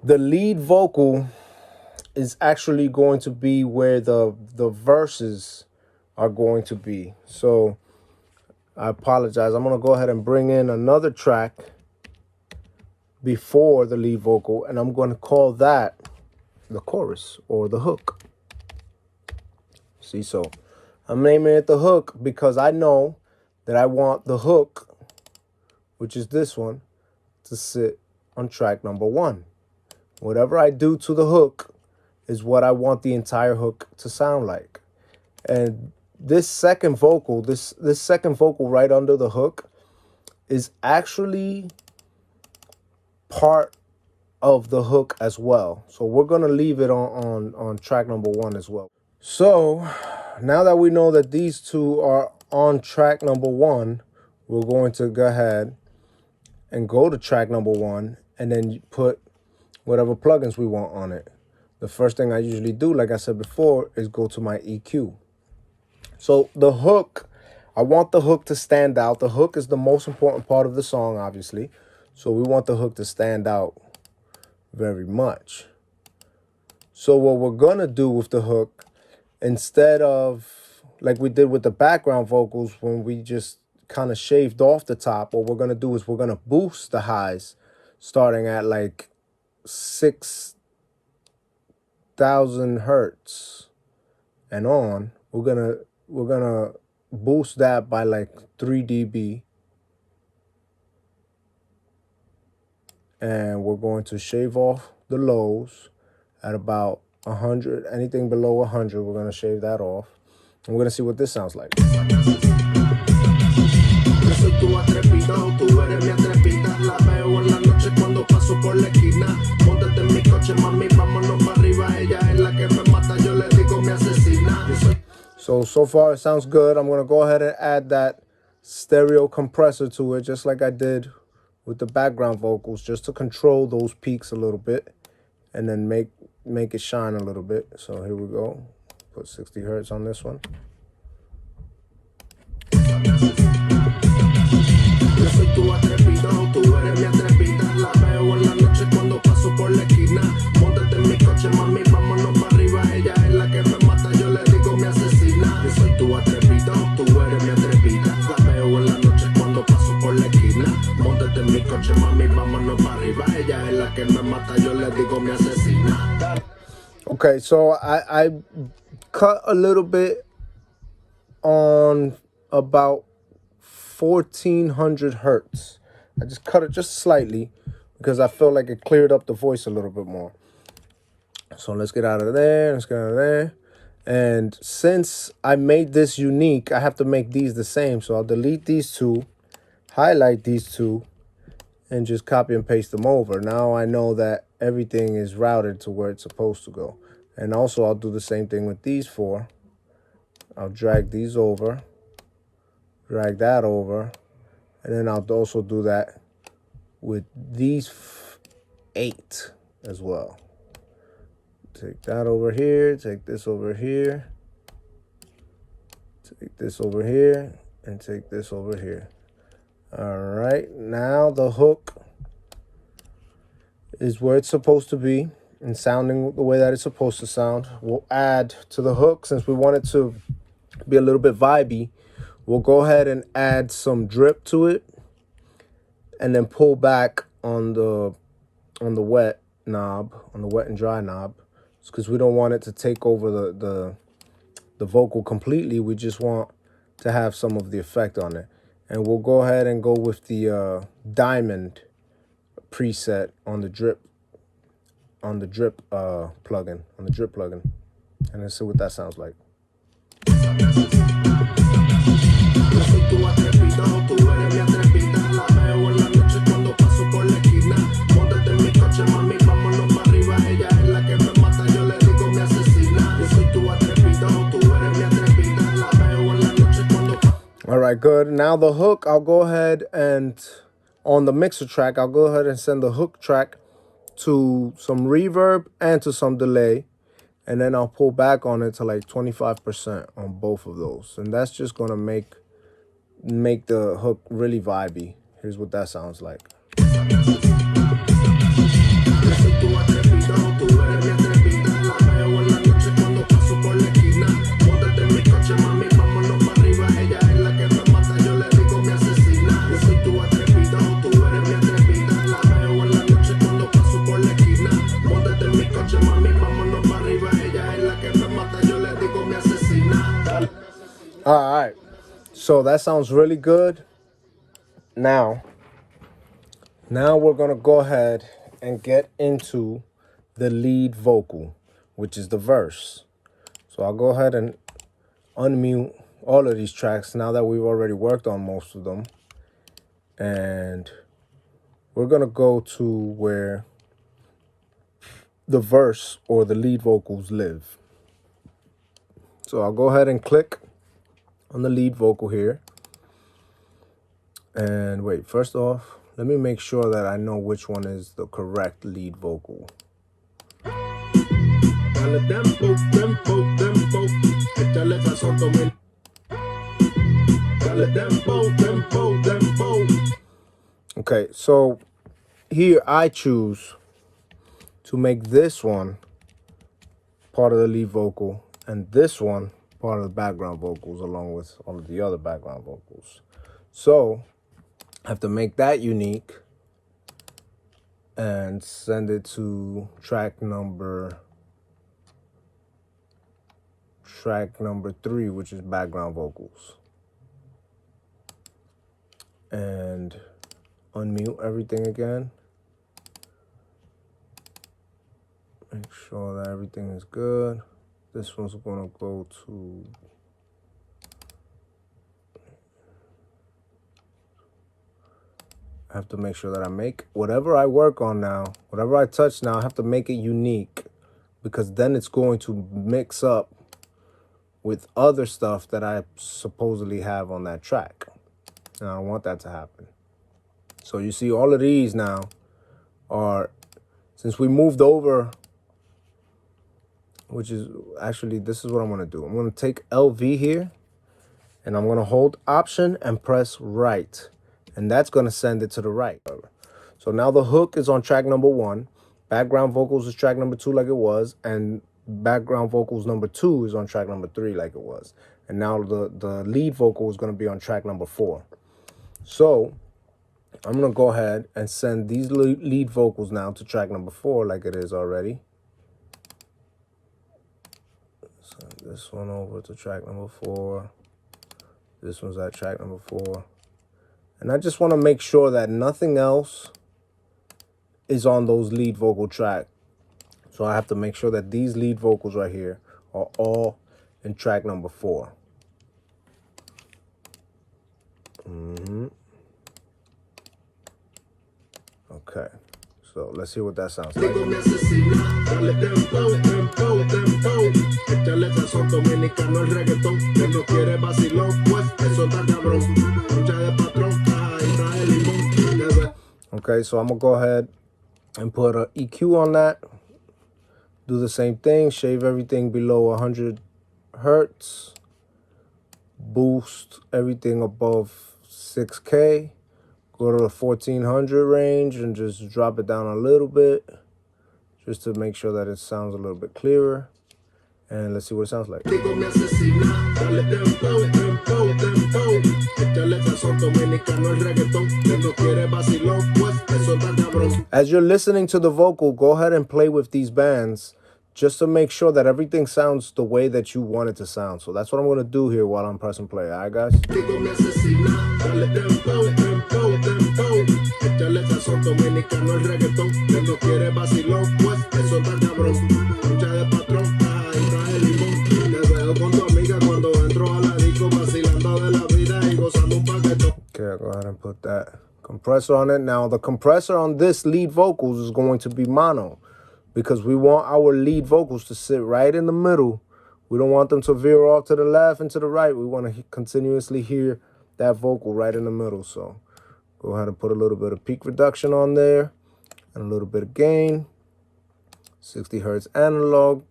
lead vocal is actually going to be where the verses are going to be. So I apologize. I'm going to go ahead and bring in another track before the lead vocal, and I'm going to call that the chorus or the hook. See, so I'm naming it the hook because I know that I want the hook, which is this one, to sit on track number 1. Whatever I do to the hook is what I want the entire hook to sound like. And this second vocal, this second vocal right under the hook, is actually part of the hook as well. So we're going to leave it on track number 1 as well. So now that we know that these two are on track number 1, we're going to go ahead and go to track number 1 and then put whatever plugins we want on it. The first thing I usually do, like I said before, is go to my EQ. So the hook, I want the hook to stand out. The hook is the most important part of the song, obviously. So we want the hook to stand out very much. So what we're going to do with the hook, instead of like we did with the background vocals when we just kind of shaved off the top, what we're going to do is we're going to boost the highs starting at like 6,000 hertz and on. We're gonna boost that by like 3 dB, and we're going to shave off the lows at about 100. Anything below 100, we're gonna shave that off, and we're gonna see what this sounds like. So far it sounds good. I'm going to go ahead and add that stereo compressor to it, just like I did with the background vocals, just to control those peaks a little bit and then make it shine a little bit. So here we go. Put 60 hertz on this one. Okay, so I cut a little bit on about 1400 hertz. I just cut it just slightly because I felt like it cleared up the voice a little bit more. So let's get out of there. Let's get out of there. And since I made this unique, I have to make these the same. So I'll delete these two, highlight these two, and just copy and paste them over. Now I know that everything is routed to where it's supposed to go. And also I'll do the same thing with these 4. I'll drag these over, drag that over, and then I'll also do that with these 8 as well. Take that over here, take this over here, take this over here, and take this over here. All right, now the hook is where it's supposed to be and sounding the way that it's supposed to sound. We'll add to the hook, since we want it to be a little bit vibey, we'll go ahead and add some drip to it and then pull back on the wet knob, on the wet and dry knob, because we don't want it to take over the vocal completely. We just want to have some of the effect on it. And we'll go ahead and go with the diamond preset on the drip plugin, and let's see what that sounds like. All right, good. Now the hook, I'll go ahead and on the mixer track, I'll go ahead and send the hook track to some reverb and to some delay. And then I'll pull back on it to like 25% on both of those. And that's just gonna make the hook really vibey. Here's what that sounds like. All right, so that sounds really good. Now we're gonna go ahead and get into the lead vocal, which is the verse. So I'll go ahead and unmute all of these tracks now that we've already worked on most of them. And we're gonna go to where the verse or the lead vocals live. So I'll go ahead and click on the lead vocal here. And wait, first off, let me make sure that I know which one is the correct lead vocal. Okay, so here I choose to make this one part of the lead vocal and this one part of the background vocals, along with all of the other background vocals. So I have to make that unique and send it to track number 3, which is background vocals. And unmute everything again. Make sure that everything is good. This one's gonna go to I have to make sure that I make whatever I work on now, whatever I touch now, I have to make it unique, because then it's going to mix up with other stuff that I supposedly have on that track. And I don't want that to happen. So you see all of these now are, since we moved over, which is actually, this is what I'm going to do. I'm going to take LV here and I'm going to hold Option and press right. And that's going to send it to the right. So now the hook is on track number 1. Background vocals is track number 2 like it was. And background vocals number 2 is on track number 3 like it was. And now the lead vocal is going to be on track number 4. So I'm going to go ahead and send these lead vocals now to track number 4 like it is already. Send this one over to track number 4. This one's at track number 4. And I just want to make sure that nothing else is on those lead vocal track. So I have to make sure that these lead vocals right here are all in track number 4. Okay, so let's see what that sounds like. Okay, so I'm gonna go ahead and put an EQ on that. Do the same thing, shave everything below 100 hertz. Boost everything above 6K. Go to the 1400 range and just drop it down a little bit, just to make sure that it sounds a little bit clearer. And let's see what it sounds like. As you're listening to the vocal, go ahead and play with these bands just to make sure that everything sounds the way that you want it to sound. So that's what I'm going to do here while I'm pressing play. All right, guys? Okay, I'll go ahead and put that compressor on it. Now, the compressor on this lead vocals is going to be mono, because we want our lead vocals to sit right in the middle. We don't want them to veer off to the left and to the right. We want to continuously hear that vocal right in the middle. So go ahead and put a little bit of peak reduction on there and a little bit of gain. 60 hertz analog.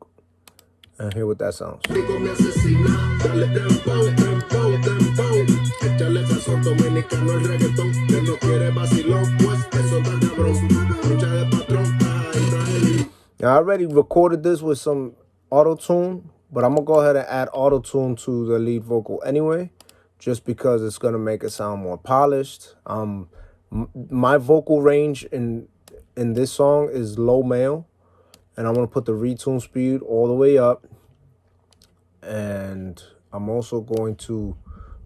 And hear what that sounds. Now, I already recorded this with some auto-tune, but I'm going to go ahead and add auto-tune to the lead vocal anyway, just because it's going to make it sound more polished. My vocal range in this song is low male, and I'm going to put the retune speed all the way up, and I'm also going to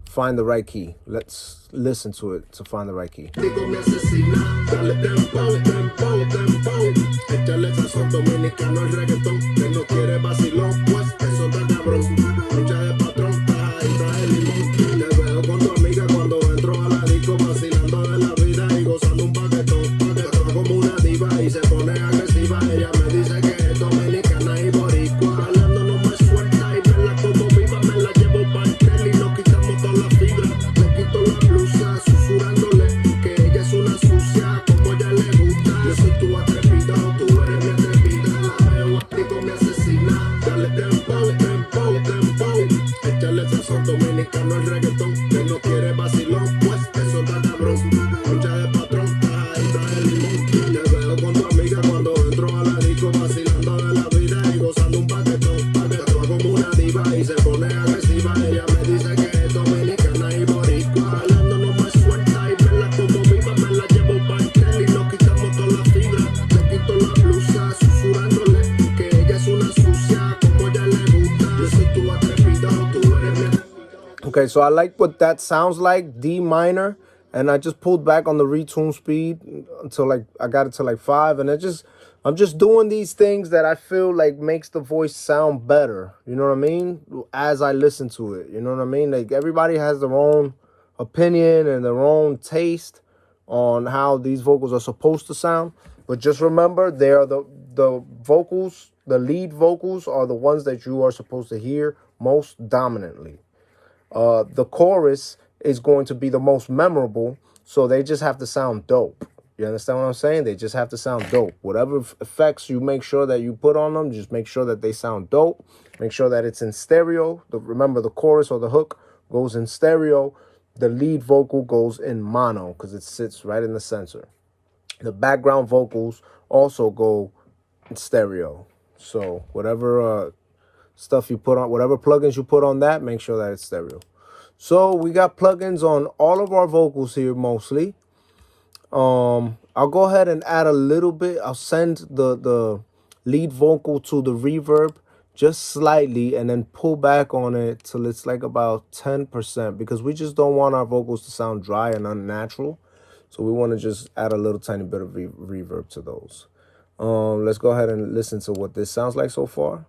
find the right key. Let's listen to it to find the right key. Okay, so I like what that sounds like, D minor, and I just pulled back on the retune speed until I got it to 5, and I'm just doing these things that I feel like makes the voice sound better. You know what I mean? As I listen to it, you know what I mean? Like, everybody has their own opinion and their own taste on how these vocals are supposed to sound, but just remember, they are the vocals, the lead vocals are the ones that you are supposed to hear most dominantly. The chorus is going to be the most memorable, so they just have to sound dope. You understand what I'm saying? They just have to sound dope. Whatever effects you make sure that you put on them, just make sure that they sound dope. Make sure that it's in stereo. Remember, the chorus or the hook goes in stereo. The lead vocal goes in mono because it sits right in the center. The background vocals also go in stereo. So whatever stuff you put on, whatever plugins you put on that, make sure that it's stereo. So we got plugins on all of our vocals here mostly. I'll go ahead and add a little bit. I'll send the lead vocal to the reverb just slightly and then pull back on it till it's like about 10%, because we just don't want our vocals to sound dry and unnatural. So we want to just add a little tiny bit of reverb to those. Let's go ahead and listen to what this sounds like so far.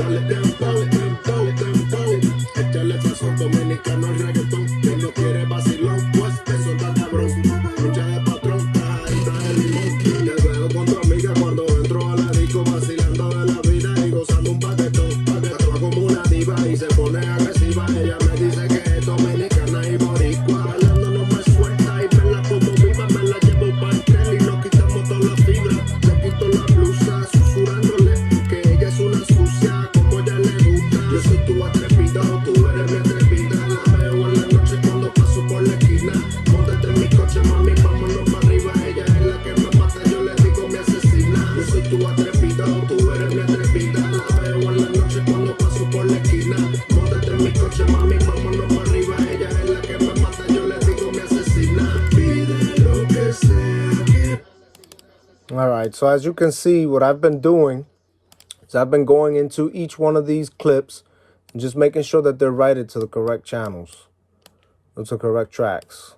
dale dembow, dembow, dembow. Échale sazón dominicano al reggaetón. Que no quiere vacilón, pues eso está cabrón. Lucha de patrón, tajadita de limón. Te veo con tu amiga cuando entro a la disco, vacilando de la vida y gozando un paquetón. Actúa como una diva y se pone agresiva. Ella me dice que es dominicana y boricua. Bailando no me suelta y verla como viva. Me la llevo para el tren y nos quitamos todas las fibras. Le quito la blusa susurrándole que ella es una sucia como ella le gusta. Yo soy tu atrevida, tú eres mi atrevida. La veo en la noche cuando paso por la esquina. Móntate en mi coche, mami, vámonos para arriba. Ella es la que me mata, yo le digo mi asesina. Yo soy tu atrevida, tú eres mi atrevida. La veo en la noche cuando paso por la esquina. Móntate en mi coche, mami, vámonos para arriba. Ella es la que me mata, yo le digo mi asesina. Pide lo que sea. All right, so as you can see, what I've been doing is I've been going into each one of these clips and just making sure that they're righted to the correct channels, to the correct tracks.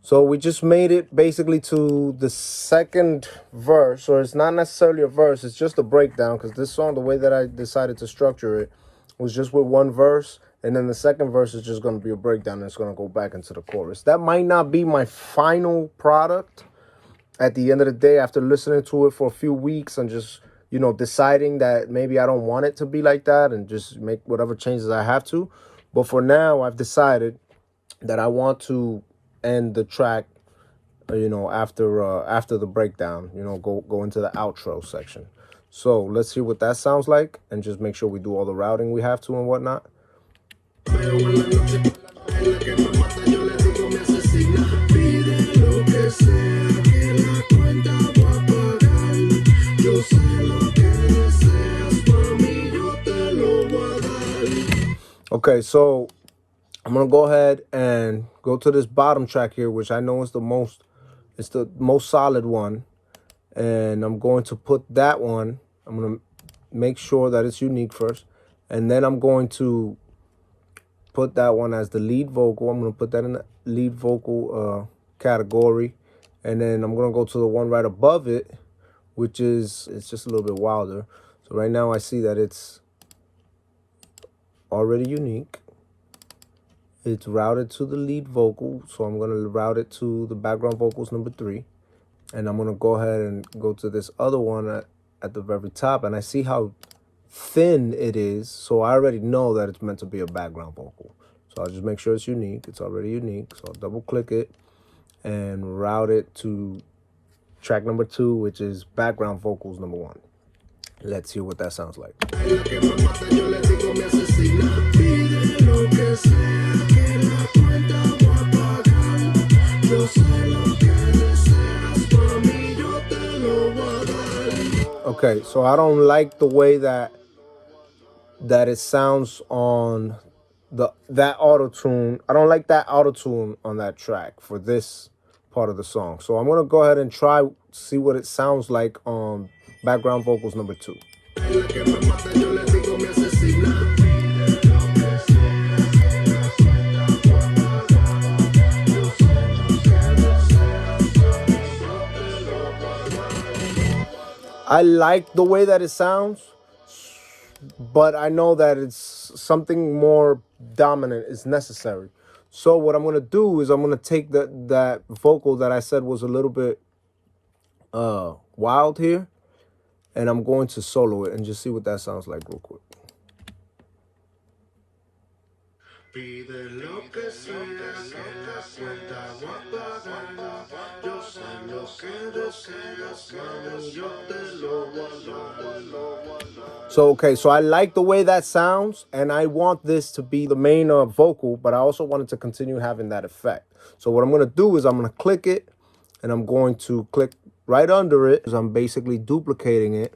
So we just made it basically to the second verse, or it's not necessarily a verse, it's just a breakdown, because this song, the way that I decided to structure it, was just with one verse, and then the second verse is just going to be a breakdown, and it's going to go back into the chorus. That might not be my final product at the end of the day, after listening to it for a few weeks and just, you know, deciding that maybe I don't want it to be like that and just make whatever changes I have to. But for now, I've decided that I want to end the track, you know, after the breakdown, you know, go into the outro section. So let's hear what that sounds like and just make sure we do all the routing we have to and whatnot. Okay, so I'm gonna go ahead and go to this bottom track here, which I know is the most solid one, and I'm going to put that one. I'm gonna make sure that it's unique first, and then I'm going to put that one as the lead vocal. I'm gonna put that in the lead vocal category, and then I'm gonna go to the one right above it, which is, it's just a little bit wilder. So right now I see that it's already unique. It's routed to the lead vocal, so I'm gonna route it to the background vocals number 3, and I'm gonna go ahead and go to this other one at the very top, and I see how thin it is, so I already know that it's meant to be a background vocal. So I'll just make sure it's unique. It's already unique, so I'll double click it and route it to track number 2, which is background vocals number 1. Let's hear what that sounds like. Okay, so I don't like the way that it sounds on that auto-tune. I don't like that auto-tune on that track for this part of the song. So I'm gonna go ahead and try see what it sounds like on background vocals number 2. I like the way that it sounds, but I know that it's something more dominant is necessary. So what I'm gonna do is I'm gonna take that vocal that I said was a little bit wild here, and I'm going to solo it and just see what that sounds like real quick. So, okay, so I like the way that sounds, and I want this to be the main vocal, but I also wanted to continue having that effect. So what I'm going to do is I'm going to click it, and I'm going to click right under it, because I'm basically duplicating it,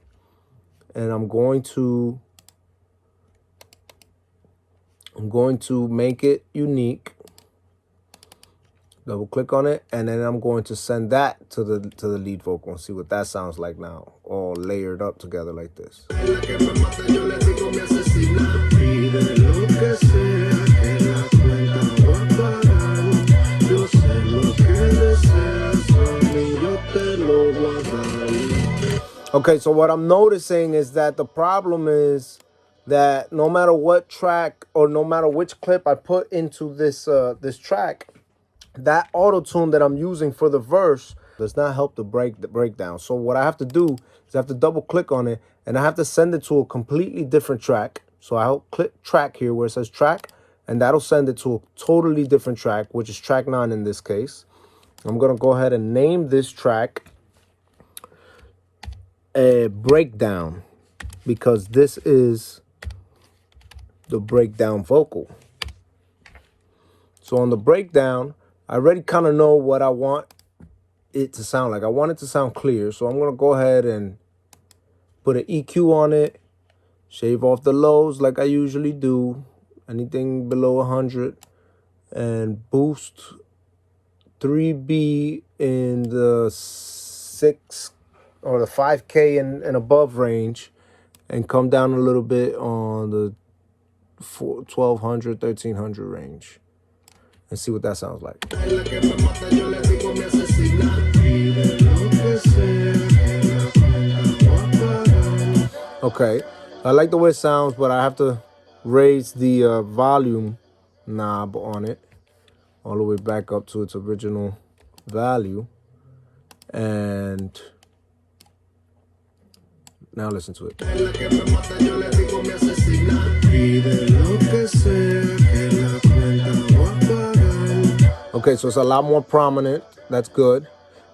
and I'm going to make it unique. Double click on it, and then I'm going to send that to the lead vocal and see what that sounds like now, all layered up together like this. Okay, so what I'm noticing is that the problem is that no matter what track or no matter which clip I put into this this track, that auto tune that I'm using for the verse does not help the breakdown. So what I have to do is I have to double click on it and I have to send it to a completely different track. So I'll click track here where it says track, and that'll send it to a totally different track, which is track 9 in this case. I'm gonna go ahead and name this track a breakdown, because this is the breakdown vocal. So on the breakdown, I already kind of know what I want it to sound like. I want it to sound clear. So I'm going to go ahead and put an EQ on it, shave off the lows like I usually do, anything below 100, and boost 3B in the 6 or the 5K and above range, and come down a little bit on the 1200, 1300 range, and see what that sounds like. Okay, I like the way it sounds, but I have to raise the volume knob on it all the way back up to its original value. And now listen to it. Okay, so it's a lot more prominent. That's good.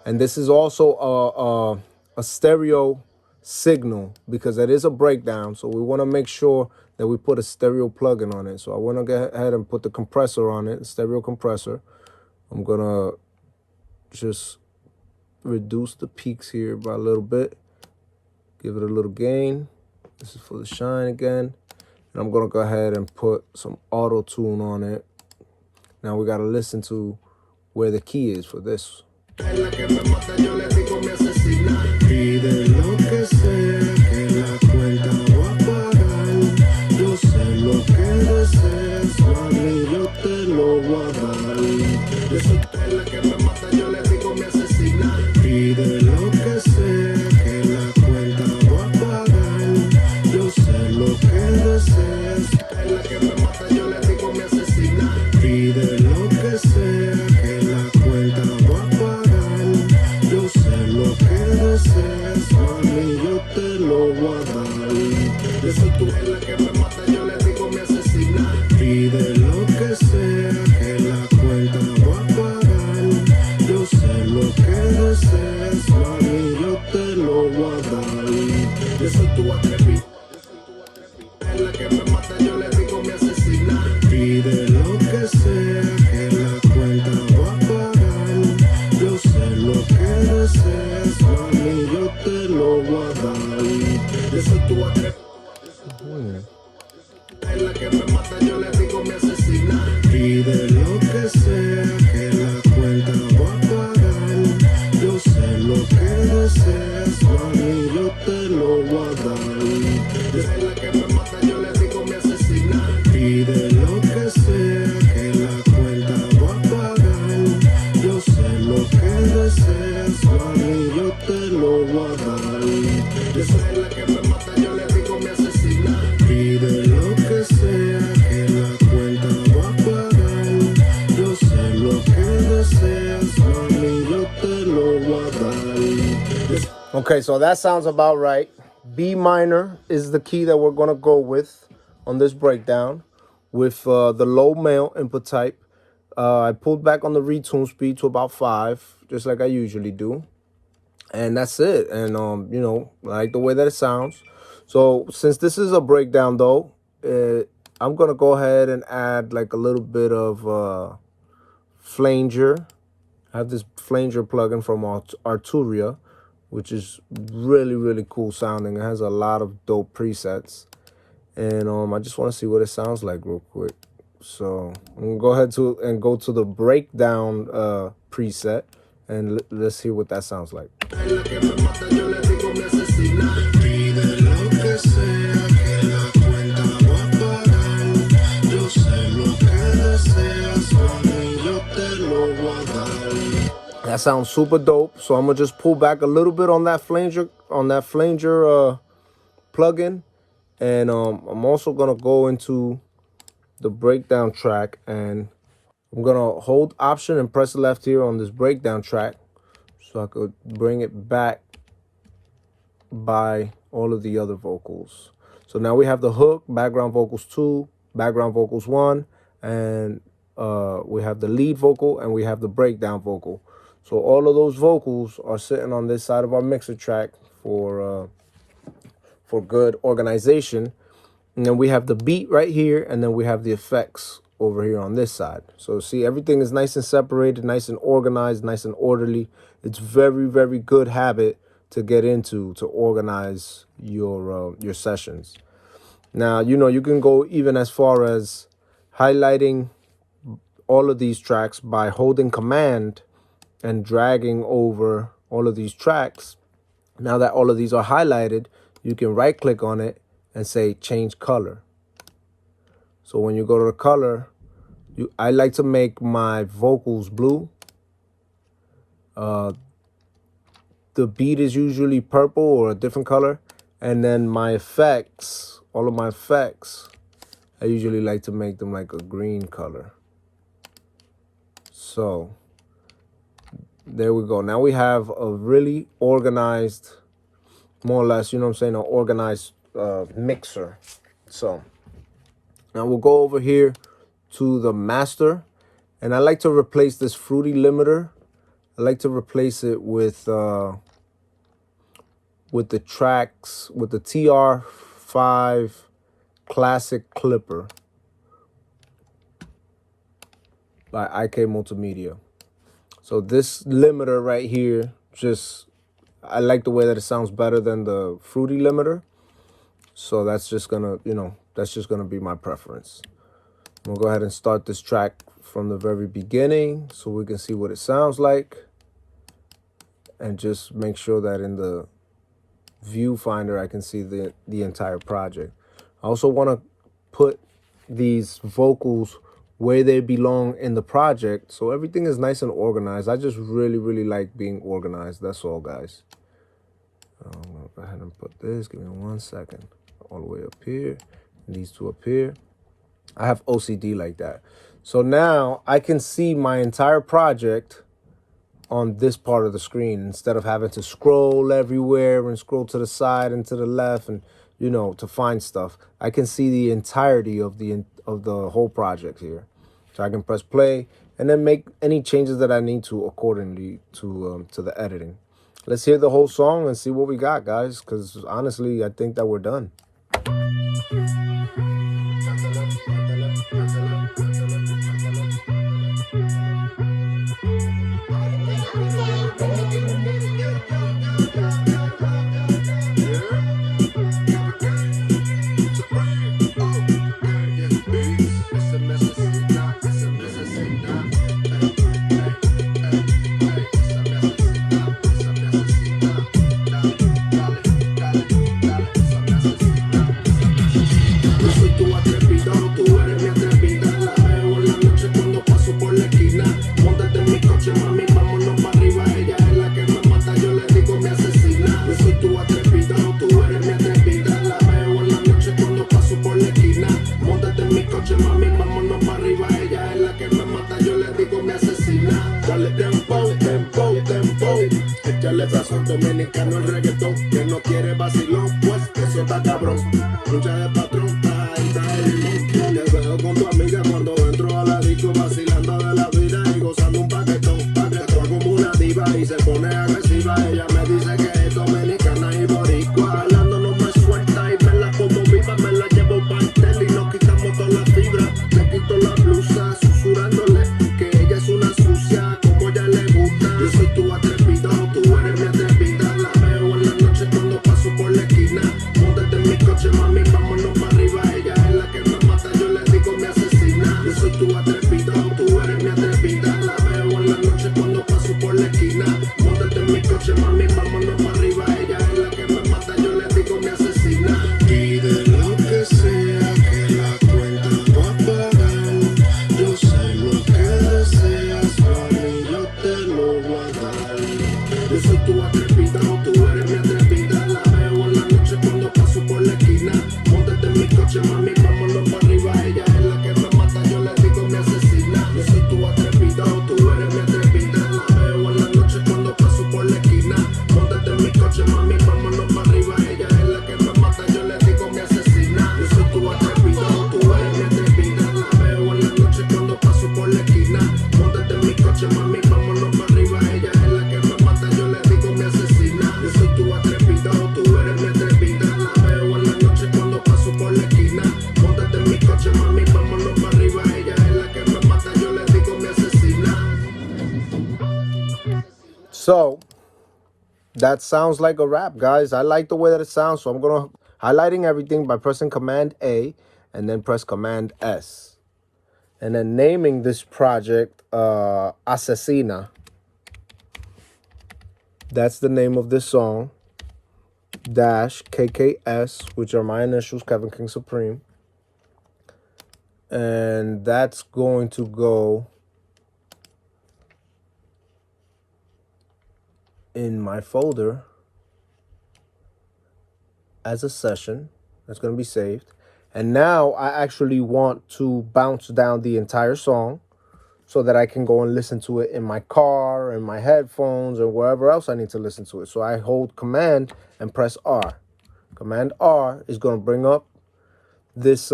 And this is also a stereo signal, because it is a breakdown. So we want to make sure that we put a stereo plugin on it. So I want to go ahead and put the compressor on it, the stereo compressor. I'm going to just reduce the peaks here by a little bit. Give it a little gain. This is for the shine again. And I'm going to go ahead and put some auto tune on it. Now we got to listen to where the key is for this. Okay, so that sounds about right. B minor is the key that we're going to go with on this breakdown with the low male input type. I pulled back on the retune speed to about 5, just like I usually do. And that's it. And, you know, I like the way that it sounds. So since this is a breakdown, though, I'm going to go ahead and add like a little bit of flanger. I have this flanger plugin from Arturia, which is really, really cool sounding. It has a lot of dope presets. And I just want to see what it sounds like real quick. So I'm going to go ahead and go to the breakdown preset, and let's hear what that sounds like. That sounds super dope. So I'm gonna just pull back a little bit on that flanger plugin, And I'm also gonna go into the breakdown track, and I'm gonna hold Option and press left here on this breakdown track so I could bring it back by all of the other vocals. So now we have the hook, background vocals 2, background vocals 1, and we have the lead vocal and we have the breakdown vocal. So all of those vocals are sitting on this side of our mixer track for good organization. And then we have the beat right here, and then we have the effects over here on this side. So see, everything is nice and separated, nice and organized, nice and orderly. It's very, very good habit to get into to organize your sessions. Now, you know, you can go even as far as highlighting all of these tracks by holding Command and dragging over all of these tracks. Now that all of these are highlighted, you can right click on it and say change color. So when you go to the color, I like to make my vocals blue. The beat is usually purple or a different color. And then my effects, all of my effects, I usually like to make them like a green color. So there we go. Now we have a really organized, more or less, you know what I'm saying, an organized mixer. So now we'll go over here to the master, and I like to replace this fruity limiter. I like to replace it with the tracks, with the TR5 Classic Clipper by IK Multimedia. So this limiter right here, I like the way that it sounds better than the fruity limiter. So that's just gonna, that's just gonna be my preference. We'll go ahead and start this track from the very beginning so we can see what it sounds like. And just make sure that in the viewfinder I can see the entire project. I also want to put these vocals where they belong in the project, so everything is nice and organized. I just really, really like being organized. That's all, guys. I'm gonna go ahead and put this. Give me 1 second. All the way up here, and these two up here. I have OCD like that. So now I can see my entire project on this part of the screen instead of having to scroll everywhere and scroll to the side and to the left and, to find stuff. I can see the entirety of the whole project here. So I can press play and then make any changes that I need to accordingly to the editing. Let's hear the whole song and see what we got, guys, because honestly, I think that we're done. Dominicano el reggaetón, que no quiere vacilón, pues eso está cabrón. Lucha de patrón, está el limón. Te veo con tu amiga cuando entro a la disco, vacilando de la vida y gozando un paquetón. Actúa como una diva y se pone agresiva. Ella me dice que es dominicana y boricua. Bailando no me suelta y me la como viva. Me la llevo pastel y nos quitamos todas las fibras. Le quito la blusa, susurrándole que ella es una sucia, como ella le gusta. Yo soy tu atrevido, tú eres mi atrevida. La veo en la noche cuando paso por la esquina. Móntate en mi coche, mami, vámonos para arriba. So that sounds like a wrap, guys. I like the way that it sounds, so I'm gonna highlighting everything by pressing Command A and then press Command S. And then naming this project Asesina. That's the name of this song. Dash KKS, which are my initials, Kevin King Supreme. And that's going to go in my folder as a session. That's going to be saved. And now I actually want to bounce down the entire song so that I can go and listen to it in my car, in my headphones, or wherever else I need to listen to it. So I hold Command and press R. Command R is going to bring up this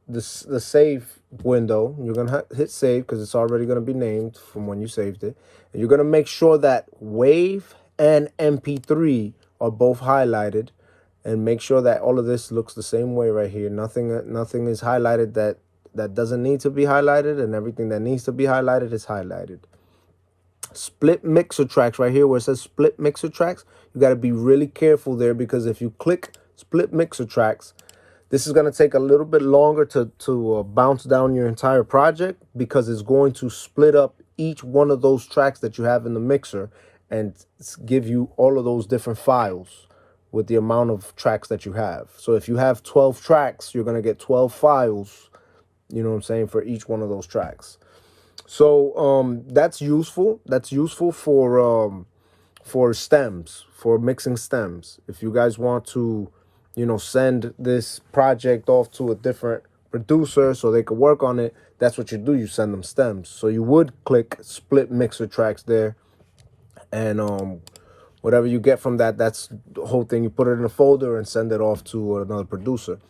the save window. You're going to hit save because it's already going to be named from when you saved it. And you're going to make sure that Wave and MP3 are both highlighted, and make sure that all of this looks the same way right here. Nothing is highlighted that doesn't need to be highlighted, and everything that needs to be highlighted is highlighted. Split mixer tracks right here where it says split mixer tracks, you got to be really careful there, because if you click split mixer tracks, this is going to take a little bit longer to bounce down your entire project, because it's going to split up each one of those tracks that you have in the mixer and give you all of those different files with the amount of tracks that you have. So if you have 12 tracks, you're going to get 12 files, you know what I'm saying, for each one of those tracks. So that's useful. That's useful for stems, for mixing stems. If you guys want to, you know, send this project off to a different producer so they could work on it, that's what you do. You send them stems. So you would click split mixer tracks there, and whatever you get from that, that's the whole thing. You put it in a folder and send it off to another producer.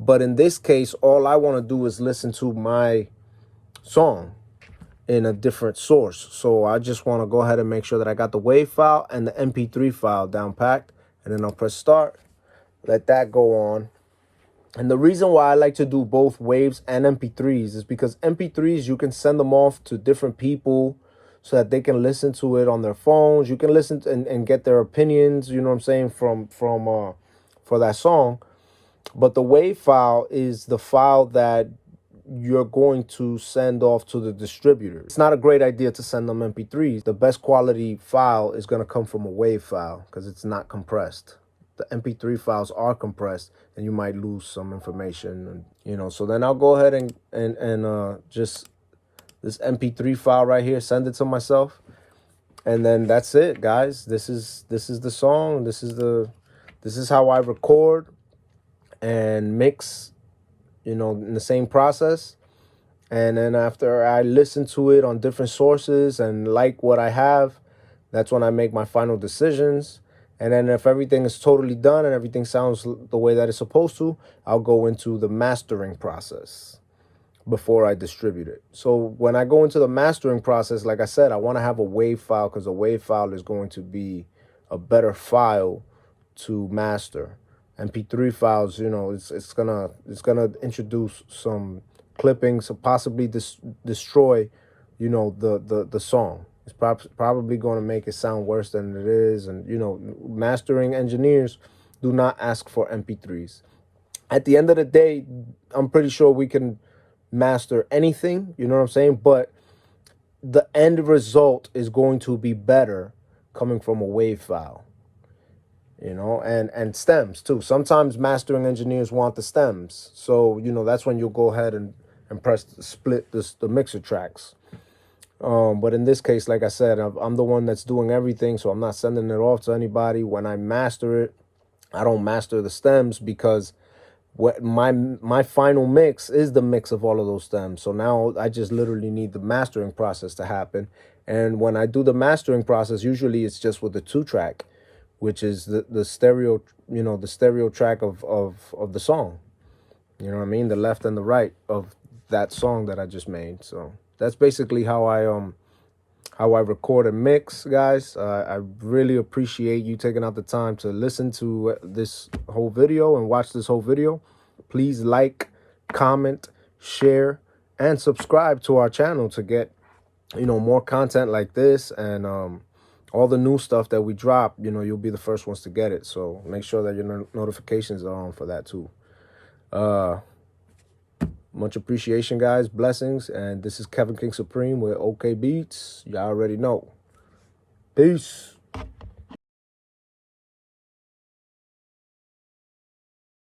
But in this case, all I want to do is listen to my song in a different source. So I just want to go ahead and make sure that I got the WAV file and the MP3 file down packed, and then I'll press start, let that go on. And the reason why I like to do both waves and MP3s is because MP3s, you can send them off to different people so that they can listen to it on their phones. You can listen to, and get their opinions, you know what I'm saying, for that song. But the WAV file is the file that you're going to send off to the distributor. It's not a great idea to send them MP3s. The best quality file is going to come from a WAV file because it's not compressed. The MP3 files are compressed, and you might lose some information, and, you know. So then I'll go ahead and just this MP3 file right here, send it to myself, and then that's it, guys. This is the song. This is how I record and mix, you know, in the same process. And then after I listen to it on different sources and like what I have, that's when I make my final decisions. And then if everything is totally done and everything sounds the way that it's supposed to, I'll go into the mastering process before I distribute it. So when I go into the mastering process, like I said, I want to have a WAV file, because a WAV file is going to be a better file to master. MP3 files, you know, it's gonna introduce some clippings, possibly destroy, you know, the song. It's probably going to make it sound worse than it is. And, you know, mastering engineers do not ask for MP3s. At the end of the day, I'm pretty sure we can master anything, you know what I'm saying? But the end result is going to be better coming from a WAV file, you know, and stems too. Sometimes mastering engineers want the stems. So, you know, that's when you'll go ahead and press split the mixer tracks. But in this case, like I said, I'm the one that's doing everything, so I'm not sending it off to anybody. When I master it, I don't master the stems, because what my final mix is the mix of all of those stems. So now I just literally need the mastering process to happen. And when I do the mastering process, usually it's just with the 2-track, which is the stereo, you know, the stereo track of the song. You know what I mean? The left and the right of that song that I just made. So that's basically how I record and mix, guys. I really appreciate you taking out the time to listen to this whole video and watch this whole video. Please like, comment, share, and subscribe to our channel to get you know, more content like this and all the new stuff that we drop, you know, you'll be the first ones to get it. So make sure that your notifications are on for that too. Much appreciation, guys. Blessings. And this is Kevin King Supreme with Okay Beatz. Y'all already know. Peace.